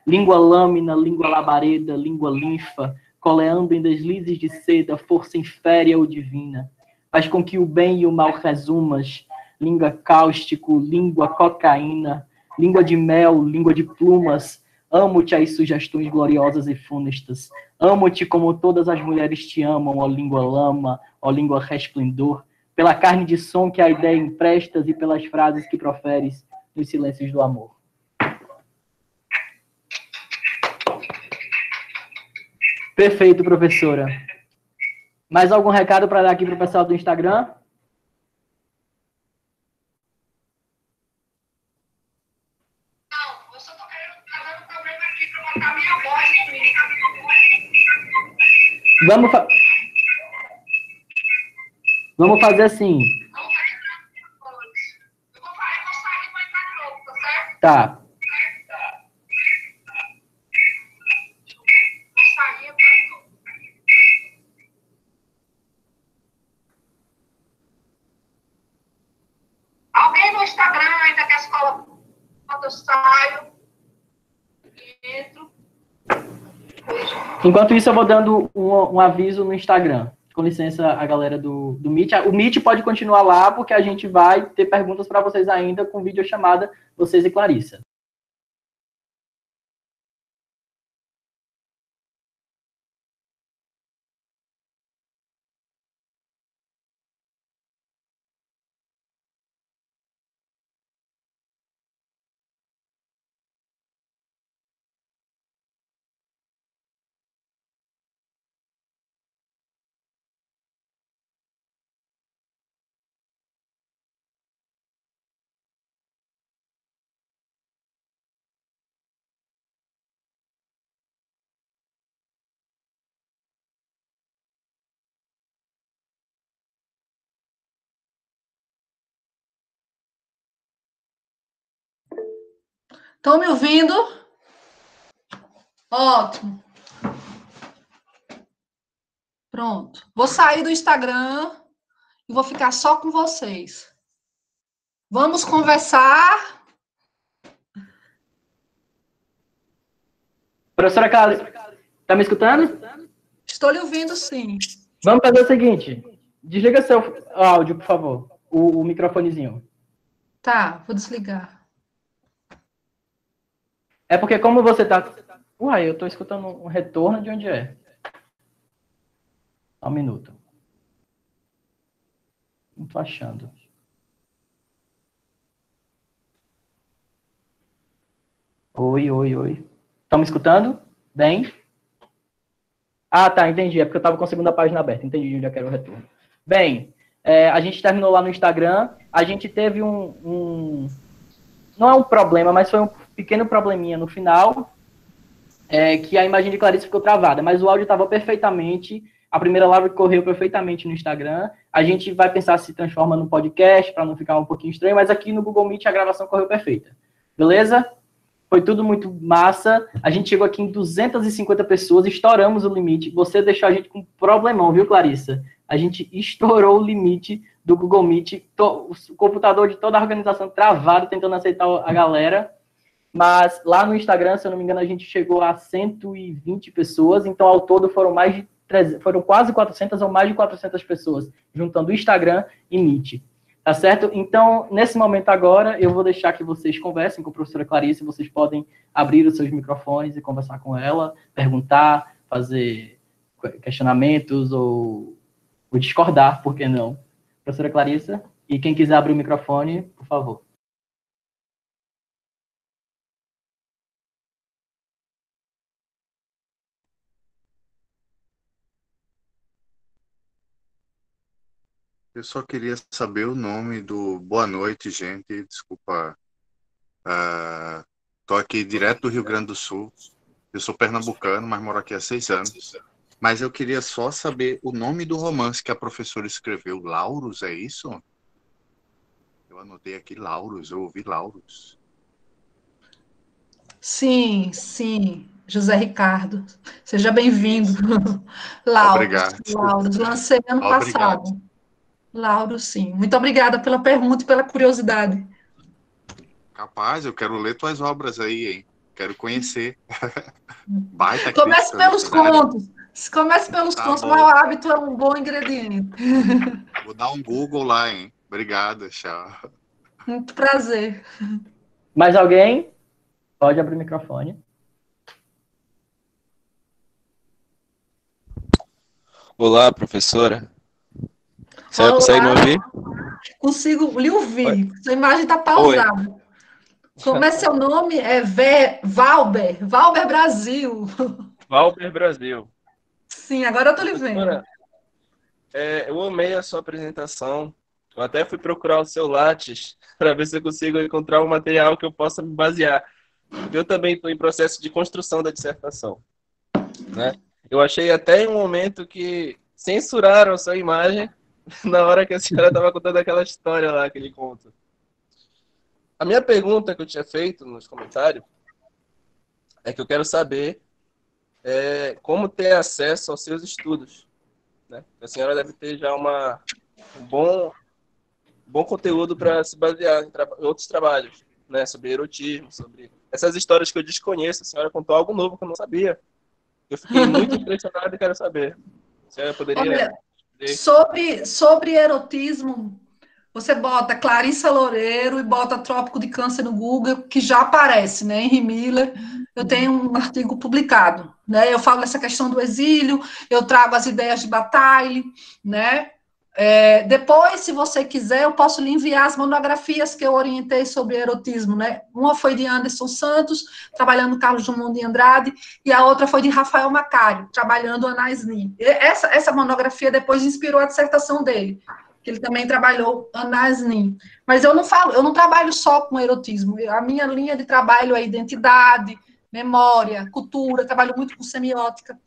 Língua lâmina, língua labareda, língua linfa, coleando em deslizes de seda, força inféria ou divina. Faz com que o bem e o mal resumas, língua cáustico, língua cocaína, língua de mel, língua de plumas. Amo-te as sugestões gloriosas e funestas. Amo-te como todas as mulheres te amam, ó língua lama, ó língua resplendor, pela carne de som que a ideia emprestas e pelas frases que proferes nos silêncios do amor. Perfeito, professora. Mais algum recado para dar aqui para o pessoal do Instagram? Não, eu só tô querendo fazer um problema aqui para botar minha voz aqui. Vamos fazer assim. Eu vou sair e vou entrar de novo, tá certo? Tá. Vou sair e entrar de novo. Alguém no Instagram ainda quer se colocar? Quando eu saio e entro. Enquanto isso, eu vou dando um aviso no Instagram. Com licença, a galera do Meet. O Meet pode continuar lá, porque a gente vai ter perguntas para vocês ainda com videochamada, vocês e Clarissa. Estão me ouvindo? Ótimo. Pronto. Vou sair do Instagram e vou ficar só com vocês. Vamos conversar. Professora Carla, tá me escutando? Estou lhe ouvindo, sim. Vamos fazer o seguinte. Desliga seu áudio, por favor. O microfonezinho. Tá, vou desligar. É porque como você tá... Uai, eu tô escutando um retorno de onde é. Só um minuto. Não tô achando. Oi. Estão me escutando? Bem? Ah, tá, entendi. É porque eu estava com a segunda página aberta. Entendi onde eu quero o retorno. Bem, a gente terminou lá no Instagram. A gente teve não é um problema, mas foi um pequeno probleminha no final, que a imagem de Clarice ficou travada, mas o áudio estava perfeitamente, a primeira live correu perfeitamente no Instagram. A gente vai pensar se transforma no podcast, para não ficar um pouquinho estranho, mas aqui no Google Meet a gravação correu perfeita. Beleza? Foi tudo muito massa. A gente chegou aqui em 250 pessoas, estouramos o limite. Você deixou a gente com um problemão, viu, Clarissa? A gente estourou o limite do Google Meet. O computador de toda a organização travado, tentando aceitar a galera. Mas lá no Instagram, se eu não me engano, a gente chegou a 120 pessoas. Então, ao todo, foram quase 400 ou mais de 400 pessoas, juntando Instagram e Meet. Tá certo? Então, nesse momento agora, eu vou deixar que vocês conversem com a professora Clarice, vocês podem abrir os seus microfones e conversar com ela, perguntar, fazer questionamentos ou discordar, por que não? Professora Clarissa, e quem quiser abrir o microfone, por favor. Eu só queria saber o nome do... Boa noite, gente. Desculpa. Tô aqui direto do Rio Grande do Sul. Eu sou pernambucano, mas moro aqui há 6 anos. Mas eu queria só saber o nome do romance que a professora escreveu. Laurus, é isso? Eu anotei aqui Laurus, eu ouvi Laurus. Sim. José Ricardo. Seja bem-vindo. Laurus. Obrigado. Lancei ano passado. Lauro, sim. Muito obrigada pela pergunta e pela curiosidade. Capaz, eu quero ler tuas obras aí, hein? Quero conhecer. Comece pelos contos. Comece pelos contos, mas o hábito é um bom ingrediente. Vou dar um Google lá, hein? Obrigado, tchau. Muito prazer. Mais alguém? Pode abrir o microfone. Olá, professora. Você consegue me ouvir? Consigo lhe ouvir. Sua imagem está pausada. Como é seu nome? É Valber Brasil. Valber Brasil. Sim, agora eu estou lhe vendo. Eu amei a sua apresentação. Eu até fui procurar o seu Lattes para ver se eu consigo encontrar um material que eu possa me basear. Eu também estou em processo de construção da dissertação, né? Eu achei até um momento que censuraram a sua imagem na hora que a senhora estava contando aquela história lá, aquele conto. A minha pergunta que eu tinha feito nos comentários é que eu quero saber como ter acesso aos seus estudos, né? A senhora deve ter já um bom conteúdo para se basear em outros trabalhos, né? Sobre erotismo, sobre essas histórias que eu desconheço. A senhora contou algo novo que eu não sabia. Eu fiquei muito impressionado e quero saber. A senhora poderia... Sobre erotismo, você bota Clarissa Loureiro e bota Trópico de Câncer no Google, que já aparece, né? Henry Miller. Eu tenho um artigo publicado, né? Eu falo dessa questão do exílio, eu trago as ideias de Bataille, né? Depois, se você quiser, eu posso lhe enviar as monografias que eu orientei sobre erotismo, né? Uma foi de Anderson Santos, trabalhando Carlos Drummond de Andrade, e a outra foi de Rafael Macário, trabalhando Anais Nin. Essa monografia depois inspirou a dissertação dele, que ele também trabalhou Anais Nin. Mas eu não trabalho só com erotismo. A minha linha de trabalho é identidade, memória, cultura, trabalho muito com semiótica.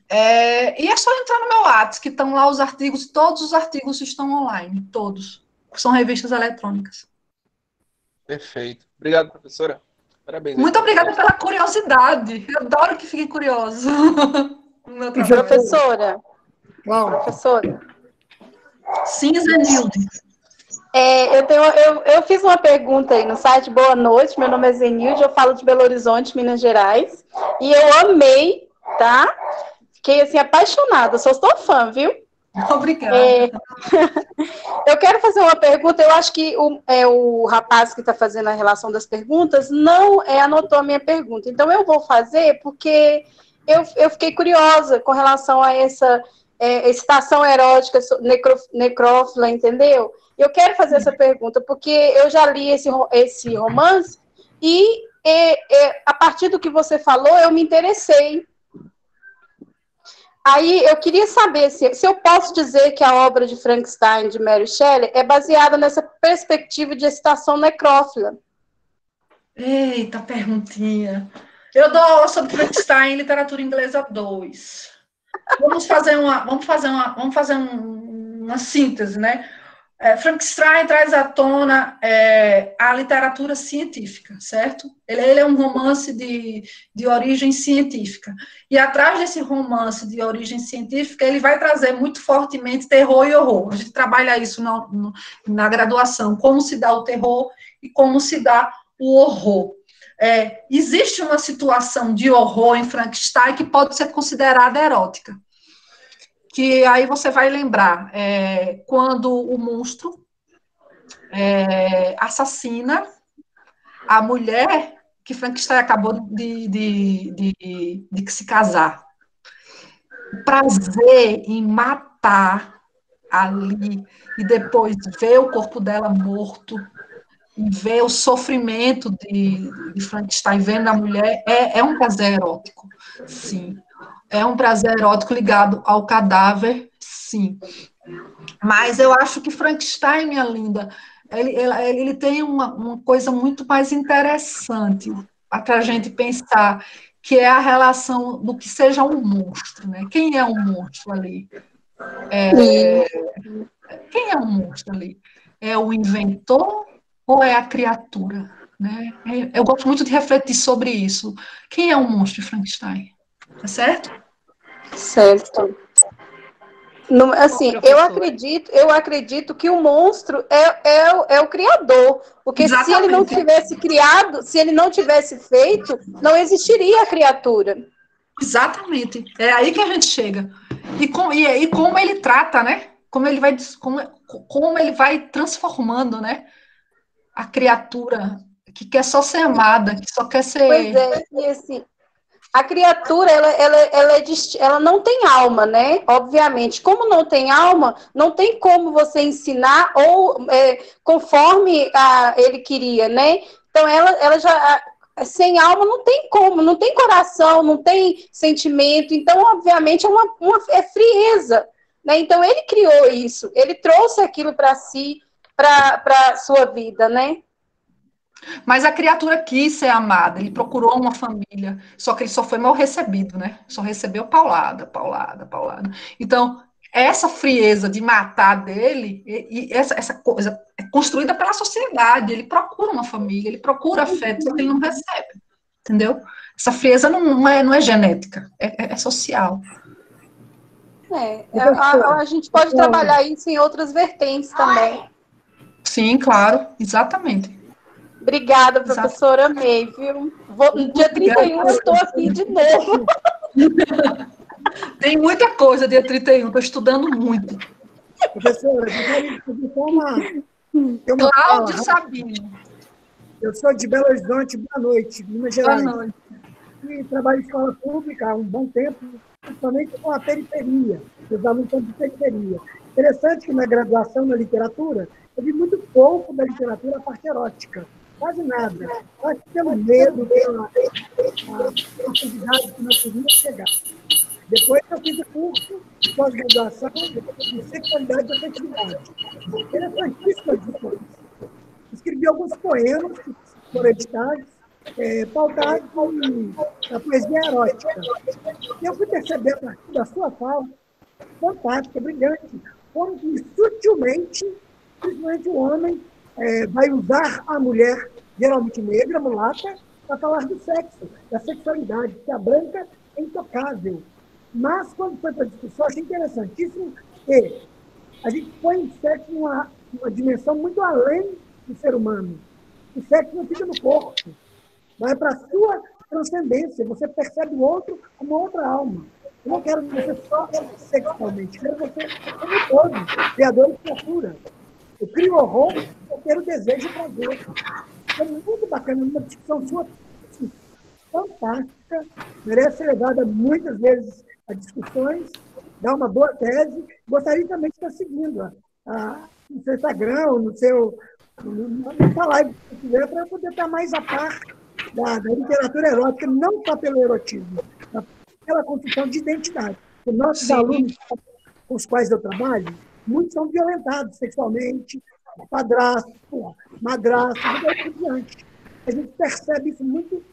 E é só entrar no meu WhatsApp, que estão lá os artigos, todos os artigos estão online, todos. São revistas eletrônicas. Perfeito. Obrigado, professora. Parabéns. Muito obrigada pela curiosidade. Eu adoro que fiquem curiosos. Professora. Uau. Professora. Sim, Zenilde. Eu fiz uma pergunta aí no site. Boa noite, meu nome é Zenilde, eu falo de Belo Horizonte, Minas Gerais. E eu amei, tá? Fiquei, assim, apaixonada. Sou fã, viu? Obrigada. Eu quero fazer uma pergunta. Eu acho que o rapaz que está fazendo a relação das perguntas não anotou a minha pergunta. Então, eu vou fazer porque eu fiquei curiosa com relação a essa excitação erótica necrófila, entendeu? Eu quero fazer essa pergunta porque eu já li esse romance e a partir do que você falou, eu me interessei. Aí eu queria saber se eu posso dizer que a obra de Frankenstein, de Mary Shelley, é baseada nessa perspectiva de excitação necrófila. Eita, perguntinha. Eu dou aula sobre Frankenstein em literatura inglesa 2. Vamos fazer uma síntese, né? Frankenstein traz à tona a literatura científica, certo? Ele é um romance de origem científica. E atrás desse romance de origem científica, ele vai trazer muito fortemente terror e horror. A gente trabalha isso na graduação, como se dá o terror e como se dá o horror. Existe uma situação de horror em Frankenstein que pode ser considerada erótica. Que aí você vai lembrar quando o monstro assassina a mulher que Frankenstein acabou de se casar. O prazer em matar ali e depois ver o corpo dela morto e ver o sofrimento de Frankenstein vendo a mulher é um prazer erótico, sim. É um prazer erótico ligado ao cadáver, sim. Mas eu acho que Frankenstein, minha linda, ele tem uma coisa muito mais interessante para a gente pensar, que é a relação do que seja um monstro, né? Quem é um monstro ali? Quem é um monstro ali? É o inventor ou é a criatura? Né? Eu gosto muito de refletir sobre isso. Quem é o monstro de Frankenstein? Tá certo? Certo. Assim, eu acredito que o monstro é o criador, porque exatamente. Se ele não tivesse criado, se ele não tivesse feito, não existiria a criatura. Exatamente. É aí que a gente chega. E como ele trata, né? Como ele vai transformando, né? A criatura que quer só ser amada, que só quer ser... Pois é, e assim... A criatura, ela não tem alma, né? Obviamente. Como não tem alma, não tem como você ensinar conforme ele queria, né? Então, ela já... Sem alma não tem como, não tem coração, não tem sentimento. Então, obviamente, é frieza, né? Então, ele criou isso, ele trouxe aquilo para si, para a sua vida, né? Mas a criatura quis ser amada, ele procurou uma família, só que ele só foi mal recebido, né? Só recebeu paulada, paulada, paulada. Então, essa frieza de matar dele, e essa coisa é construída pela sociedade, ele procura uma família, ele procura afeto, só que ele não recebe, entendeu? Essa frieza não é genética, é social. A gente pode trabalhar isso em outras vertentes também. Sim, claro, exatamente. Obrigada, professora, amei, viu? No dia 31 eu estou aqui de novo. Tem muita coisa dia 31, estou estudando muito. Professora, Cláudio Sabino. Eu sou de Belo Horizonte, boa noite, Minas Gerais. Boa noite. E trabalho em escola pública há um bom tempo, principalmente com a periferia, os alunos são de periferia. Interessante que na graduação na literatura, eu vi muito pouco da literatura a parte erótica. Quase nada. Acho que pelo medo, pela atividade que nós queríamos chegar. Depois eu fiz o curso de pós-graduação de sexualidade e afetividade. Interessantíssimas discussões. Escrevi alguns poemas que foram editados, pautados na poesia erótica. E eu fui perceber, a partir da sua fala, fantástica, brilhante, como que sutilmente, principalmente o homem, vai usar a mulher, geralmente negra, mulata, para falar do sexo, da sexualidade, que a branca é intocável. Mas, quando foi para a discussão, achei interessantíssimo que a gente põe o sexo numa dimensão muito além do ser humano. O sexo não fica no corpo, vai para a sua transcendência, você percebe o outro como outra alma. Eu não quero você só sexualmente, quero você como todo, criador de criatura. Eu crio horror, eu quero desejo para ver. É muito bacana, uma discussão sua fantástica, merece ser levada muitas vezes a discussões, dar uma boa tese. Gostaria também de estar seguindo no seu Instagram, ou no seu live, se quiser, para eu poder estar mais a par da literatura erótica, não só pelo erotismo, mas pela construção de identidade. Os nossos alunos com os quais eu trabalho, muitos são violentados sexualmente, padrastos, madrastos, e daí por diante. A gente percebe isso muito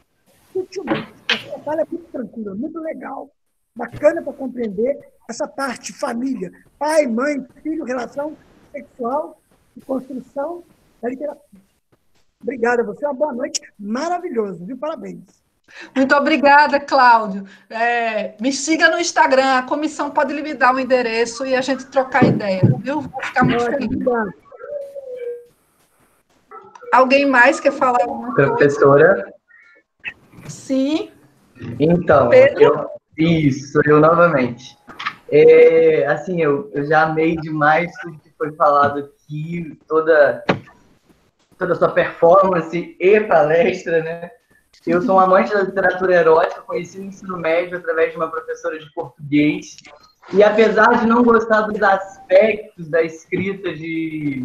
sutilmente. Essa fala é muito tranquila, muito legal, bacana para compreender essa parte família, pai, mãe, filho, relação sexual e construção da literatura. Obrigada a você, uma boa noite, maravilhoso, viu? Parabéns. Muito obrigada, Cláudio. Me siga no Instagram, a comissão pode lhe dar o endereço e a gente trocar ideia, viu? Vou ficar muito feliz. Alguém mais quer falar alguma coisa? Professora? Sim. Então, eu novamente. Assim, eu já amei demais tudo que foi falado aqui, toda a sua performance e palestra, né? Eu sou um amante da literatura erótica, conheci no ensino médio através de uma professora de português, e apesar de não gostar dos aspectos da escrita de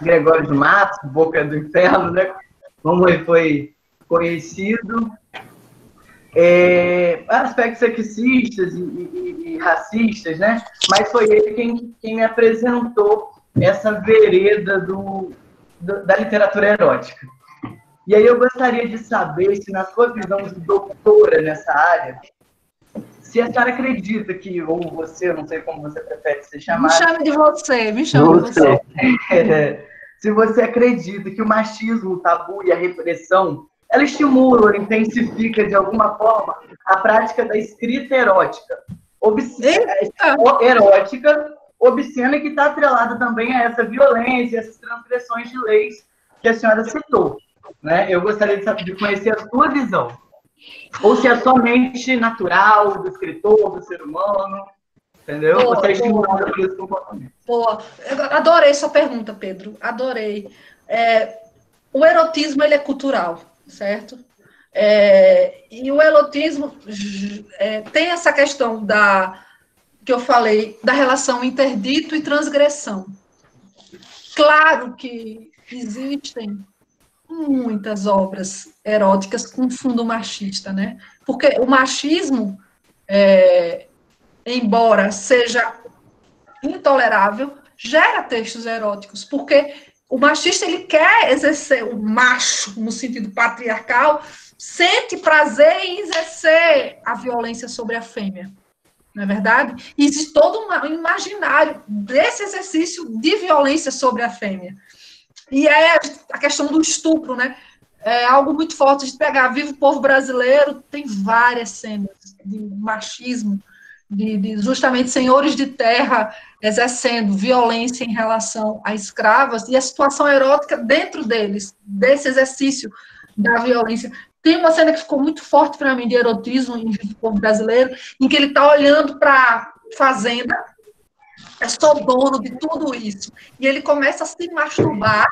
Gregório de Matos, Boca do Inferno, né? Como ele foi conhecido, aspectos sexistas e racistas, né? Mas foi ele quem me apresentou essa vereda da literatura erótica. E aí eu gostaria de saber se, na sua visão de doutora nessa área, se a senhora acredita que, ou você, não sei como você prefere ser chamada... Me chame de você. Se você acredita que o machismo, o tabu e a repressão, ela estimula ou intensifica, de alguma forma, a prática da escrita erótica. Erótica, obscena, que está atrelada também a essa violência, essas transgressões de leis que a senhora citou. Né? Eu gostaria de conhecer a sua visão. Ou se é somente natural do escritor, do ser humano, entendeu? Ou se é estimulada por esse comportamento. Boa. Eu adorei sua pergunta, Pedro. Adorei. O erotismo, ele é cultural, certo? E o erotismo tem essa questão que eu falei, da relação interdito e transgressão. Claro que existem muitas obras eróticas com fundo machista, né? Porque o machismo, embora seja intolerável, gera textos eróticos, porque o machista, ele quer exercer, o macho, no sentido patriarcal, sente prazer em exercer a violência sobre a fêmea. Não é verdade? E existe todo um imaginário desse exercício de violência sobre a fêmea. E é a questão do estupro, né? É algo muito forte de pegar. Viva o povo brasileiro, tem várias cenas de machismo, de justamente senhores de terra exercendo violência em relação a escravas e a situação erótica dentro deles, desse exercício da violência. Tem uma cena que ficou muito forte para mim de erotismo em Viva o Povo Brasileiro, em que ele está olhando para a fazenda, é só dono de tudo isso, e ele começa a se masturbar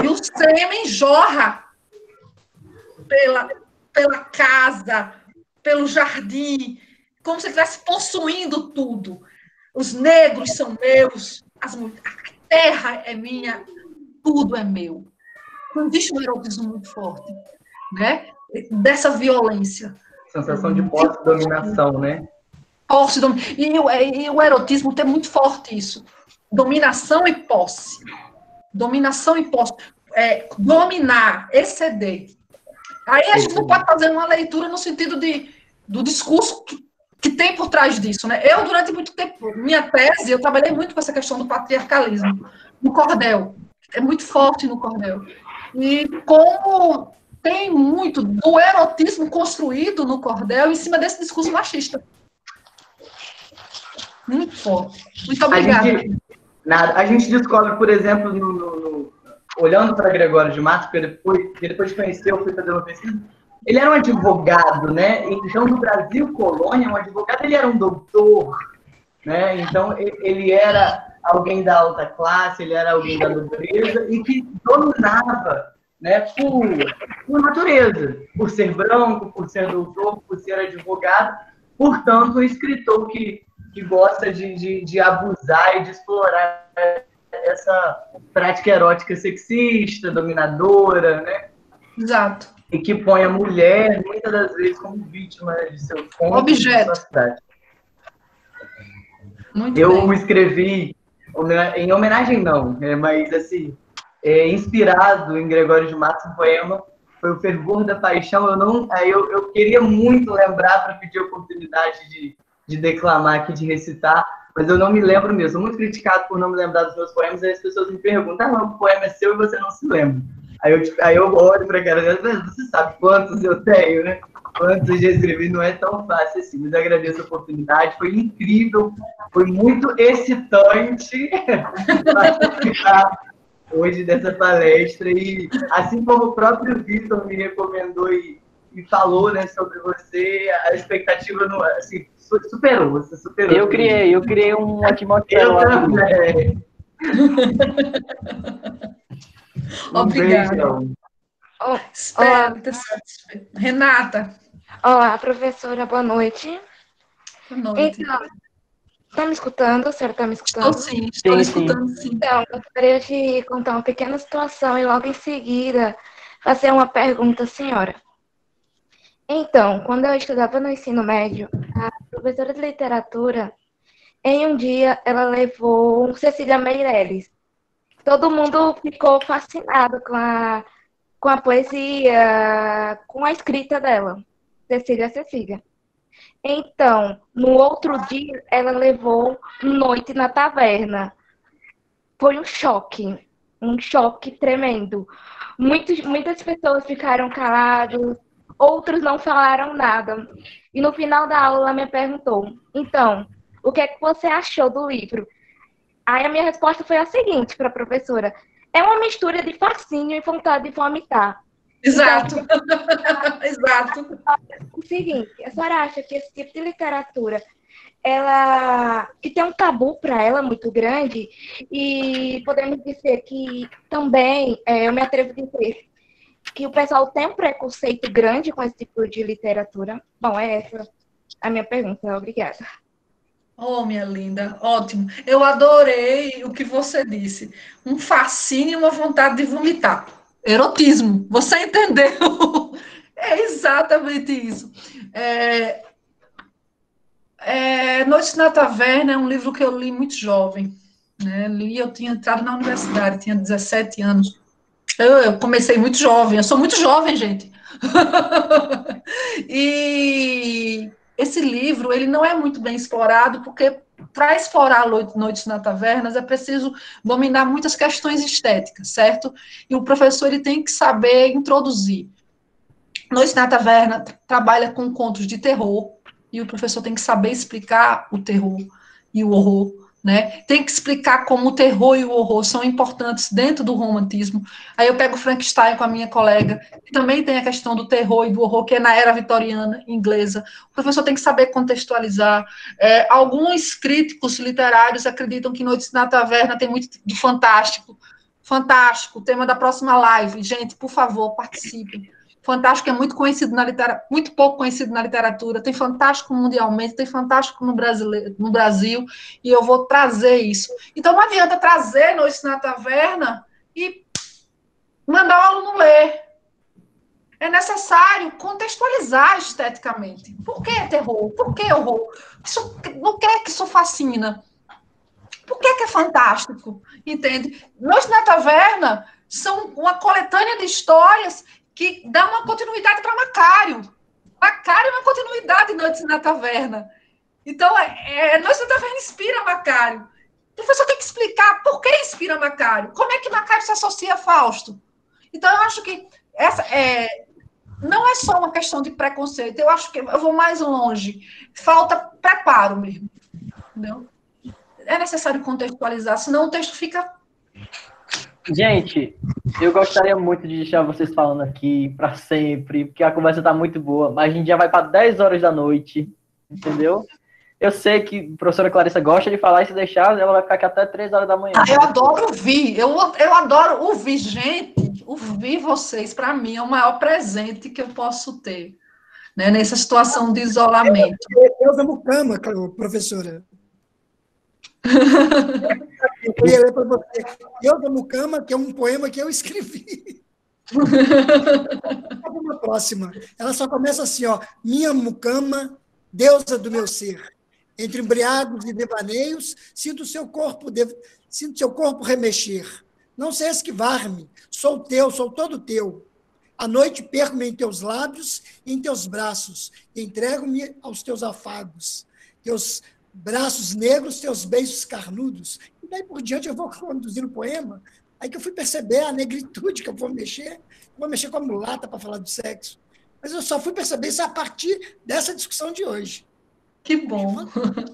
e o sêmen jorra pela casa, pelo jardim, como se ele estivesse possuindo tudo. Os negros são meus, a terra é minha, tudo é meu. Não existe um erotismo muito forte, né? Dessa violência. Sensação de posse, dominação, né? Posse, e o erotismo tem muito forte isso. Dominação e posse. Dominação e posse. Dominar, exceder. Aí a gente não pode fazer uma leitura no sentido do discurso que tem por trás disso, né? Eu, durante muito tempo, minha tese, eu trabalhei muito com essa questão do patriarcalismo, no cordel. É muito forte no cordel. E como tem muito do erotismo construído no cordel em cima desse discurso machista. Muito forte. Muito obrigada. A gente descobre, por exemplo, olhando para Gregório de Matos, porque depois de conhecer, eu fui fazer uma pesquisa, ele era um advogado, né? Então, no Brasil colônia, um advogado, ele era um doutor, né? Então, ele era alguém da alta classe, ele era alguém da nobreza e que dominava, né, por natureza, por ser branco, por ser doutor, por ser advogado, portanto, um escritor que gosta de abusar e de explorar essa prática erótica sexista, dominadora, né? Exato. E que põe a mulher, muitas das vezes, como vítima de seu objeto. Eu escrevi, em homenagem não, mas assim, inspirado em Gregório de Matos, um poema, foi o Fervor da Paixão. Eu queria muito lembrar para pedir a oportunidade de declamar aqui, de recitar, mas eu não me lembro mesmo. Sou muito criticado por não me lembrar dos meus poemas, e as pessoas me perguntam, não, o poema é seu e você não se lembra. Aí eu olho para a cara dela, você sabe quantos eu tenho, né? Quantos eu já escrevi, não é tão fácil assim, mas eu agradeço a oportunidade, foi incrível, foi muito excitante participar hoje dessa palestra, e assim como o próprio Vitor me recomendou e falou, né, sobre você, a expectativa não, assim, superou, você superou. Eu criei uma atmosfera lá. Também. Obrigada. Espero ter satisfeito. Renata. Olá, professora, boa noite. Boa noite. Então, está me escutando? A senhora está me escutando? Estou escutando, sim. Então, eu gostaria de contar uma pequena situação e logo em seguida fazer uma pergunta à senhora. Então, quando eu estudava no ensino médio, a professora de literatura, em um dia, ela levou Cecília Meirelles. Todo mundo ficou fascinado com a poesia, com a escrita dela, Cecília. Então, no outro dia, ela levou Noite na Taverna. Foi um choque tremendo. Muitas pessoas ficaram caladas, outros não falaram nada. E no final da aula, ela me perguntou, então, o que é que você achou do livro? Aí a minha resposta foi a seguinte para a professora, é uma mistura de fascínio e vontade de vomitar. Exato. Então, exato. O seguinte, a senhora acha que esse tipo de literatura, que tem um tabu para ela muito grande, e podemos dizer que também, eu me atrevo a dizer, que o pessoal tem um preconceito grande com esse tipo de literatura? Bom, essa a minha pergunta. Obrigada. Oh, minha linda, ótimo. Eu adorei o que você disse. Um fascínio e uma vontade de vomitar. Erotismo, você entendeu? É exatamente isso. Noites na Taverna é um livro que eu li muito jovem. Né? Eu tinha entrado na universidade, tinha 17 anos. Eu comecei muito jovem, eu sou muito jovem, gente. E esse livro, ele não é muito bem explorado, porque para explorar Noites na Tavernas é preciso dominar muitas questões estéticas, certo? E o professor ele tem que saber introduzir. Noites na Taverna trabalha com contos de terror, e o professor tem que saber explicar o terror e o horror, né? Tem que explicar como o terror e o horror são importantes dentro do romantismo. Aí eu pego Frankenstein com a minha colega, que também tem a questão do terror e do horror, que é na era vitoriana inglesa. O professor tem que saber contextualizar. Alguns críticos literários acreditam que Noites na Taverna tem muito de fantástico. Fantástico, o tema da próxima live. Gente, por favor, participem. Fantástico é muito conhecido na literatura, muito pouco conhecido na literatura, tem Fantástico mundialmente, tem Fantástico no Brasil, e eu vou trazer isso. Então, não adianta trazer Noites na Taverna e mandar o aluno ler. É necessário contextualizar esteticamente. Por que terror? Por que horror? Por que isso fascina? Por que é fantástico? Entende? Noites na Taverna são uma coletânea de histórias que dá uma continuidade para Macário. Macário é uma continuidade de Noites na Taverna. Então, Noites na Taverna inspira Macário. O professor tem que explicar por que inspira Macário. Como é que Macário se associa a Fausto? Então, eu acho que não é só uma questão de preconceito. Eu acho que eu vou mais longe. Falta preparo mesmo. Entendeu? É necessário contextualizar, senão o texto fica... Gente, eu gostaria muito de deixar vocês falando aqui para sempre, porque a conversa tá muito boa, mas a gente já vai para 10 horas da noite, entendeu? Eu sei que a professora Clarissa gosta de falar, e se deixar, ela vai ficar aqui até 3 horas da manhã. Eu adoro ouvir, eu adoro ouvir, gente, ouvir vocês, para mim, é o maior presente que eu posso ter, né, nessa situação de isolamento. Eu amo cama, professora. Eu queria ler para você. Eu da Mucama, que é um poema que eu escrevi. Uma próxima. Ela só começa assim, ó. Minha Mucama, deusa do meu ser. Entre embriagos e devaneios, sinto seu corpo remexer. Não sei esquivar-me. Sou teu, sou todo teu. À noite perco-me em teus lábios e em teus braços. Entrego-me aos teus afagos. Teus braços negros, teus beijos carnudos. E daí por diante eu vou conduzindo o poema, aí que eu fui perceber a negritude que eu vou mexer com a mulata para falar do sexo. Mas eu só fui perceber isso a partir dessa discussão de hoje. Que bom.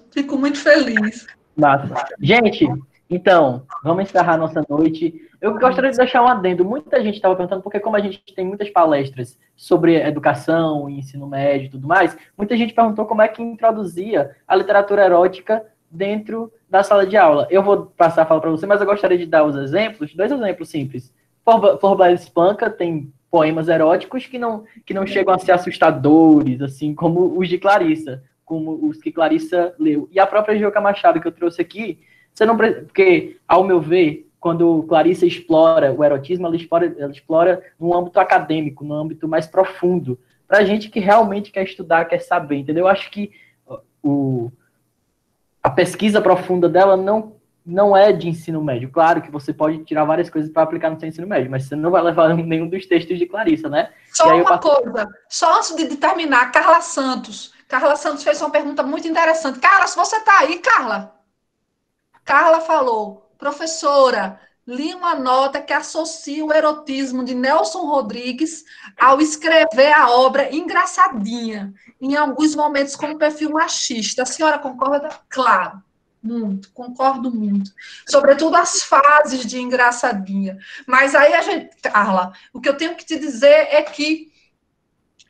Fico muito feliz. Massa. Gente, então, vamos encerrar a nossa noite. Eu gostaria de deixar um adendo. Muita gente estava perguntando, porque como a gente tem muitas palestras sobre educação, ensino médio e tudo mais, muita gente perguntou como é que introduzia a literatura erótica dentro da sala de aula. Eu vou passar a fala para você, mas eu gostaria de dar os exemplos, 2 exemplos simples. Forba Espanca tem poemas eróticos que não chegam a ser assustadores, assim, como os de Clarissa, como os que Clarissa leu. E a própria Joca Machado, que eu trouxe aqui, porque, ao meu ver, quando Clarissa explora o erotismo, ela explora no âmbito acadêmico, no âmbito mais profundo, para gente que realmente quer estudar, quer saber, entendeu? Eu acho que a pesquisa profunda dela não é de ensino médio. Claro que você pode tirar várias coisas para aplicar no seu ensino médio, mas você não vai levar nenhum dos textos de Clarissa, né? Só uma coisa, só antes de terminar, Carla Santos. Carla Santos fez uma pergunta muito interessante. Carla, se você está aí, Carla. Carla falou, professora, li uma nota que associa o erotismo de Nelson Rodrigues ao escrever a obra Engraçadinha, em alguns momentos como perfil machista. A senhora concorda? Claro, muito, concordo muito. Sobretudo as fases de Engraçadinha. Mas aí Carla, o que eu tenho que te dizer é que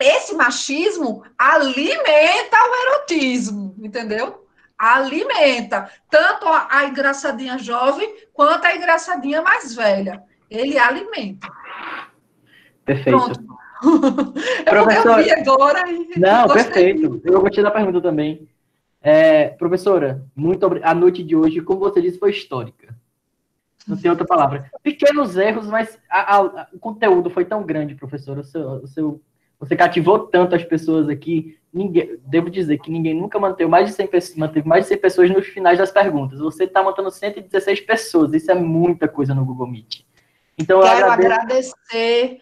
esse machismo alimenta o erotismo, entendeu? Alimenta tanto a engraçadinha jovem quanto a engraçadinha mais velha. Ele alimenta. Perfeito. Eu vi agora. Não, perfeito. Eu vou te dar a pergunta também. Professora, muito obrigado. A noite de hoje, como você disse, foi histórica. Não tem outra palavra. Pequenos erros, mas o conteúdo foi tão grande, professora. O seu Você cativou tanto as pessoas aqui. Devo dizer que ninguém nunca manteve mais de 100 pessoas nos finais das perguntas. Você está mantendo 116 pessoas. Isso é muita coisa no Google Meet. Então, quero agradecer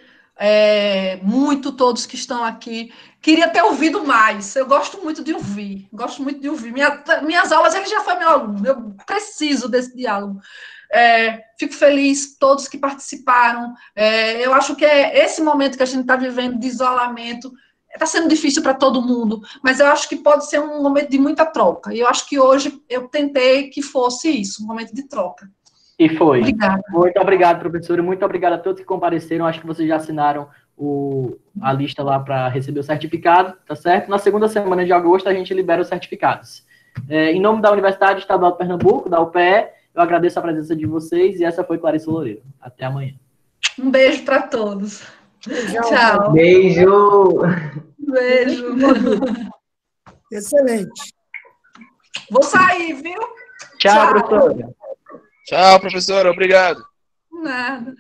muito todos que estão aqui. Queria ter ouvido mais. Eu gosto muito de ouvir. Gosto muito de ouvir. Minhas aulas, ele já foi meu aluno. Eu preciso desse diálogo. Fico feliz todos que participaram. Eu acho que esse momento que a gente está vivendo de isolamento está sendo difícil para todo mundo, mas eu acho que pode ser um momento de muita troca. E eu acho que hoje eu tentei que fosse isso, um momento de troca. E foi. Obrigada. Muito obrigado, professora. Muito obrigado a todos que compareceram. Acho que vocês já assinaram a lista lá para receber o certificado, tá certo? Na segunda semana de agosto, a gente libera os certificados. Em nome da Universidade Estadual de Pernambuco, da UPE, eu agradeço a presença de vocês e essa foi Clarice Loureiro. Até amanhã. Um beijo para todos. Tchau. Beijo. Beijo. Excelente. Vou sair, viu? Tchau, professora. Tchau, professora. Obrigado. Nada.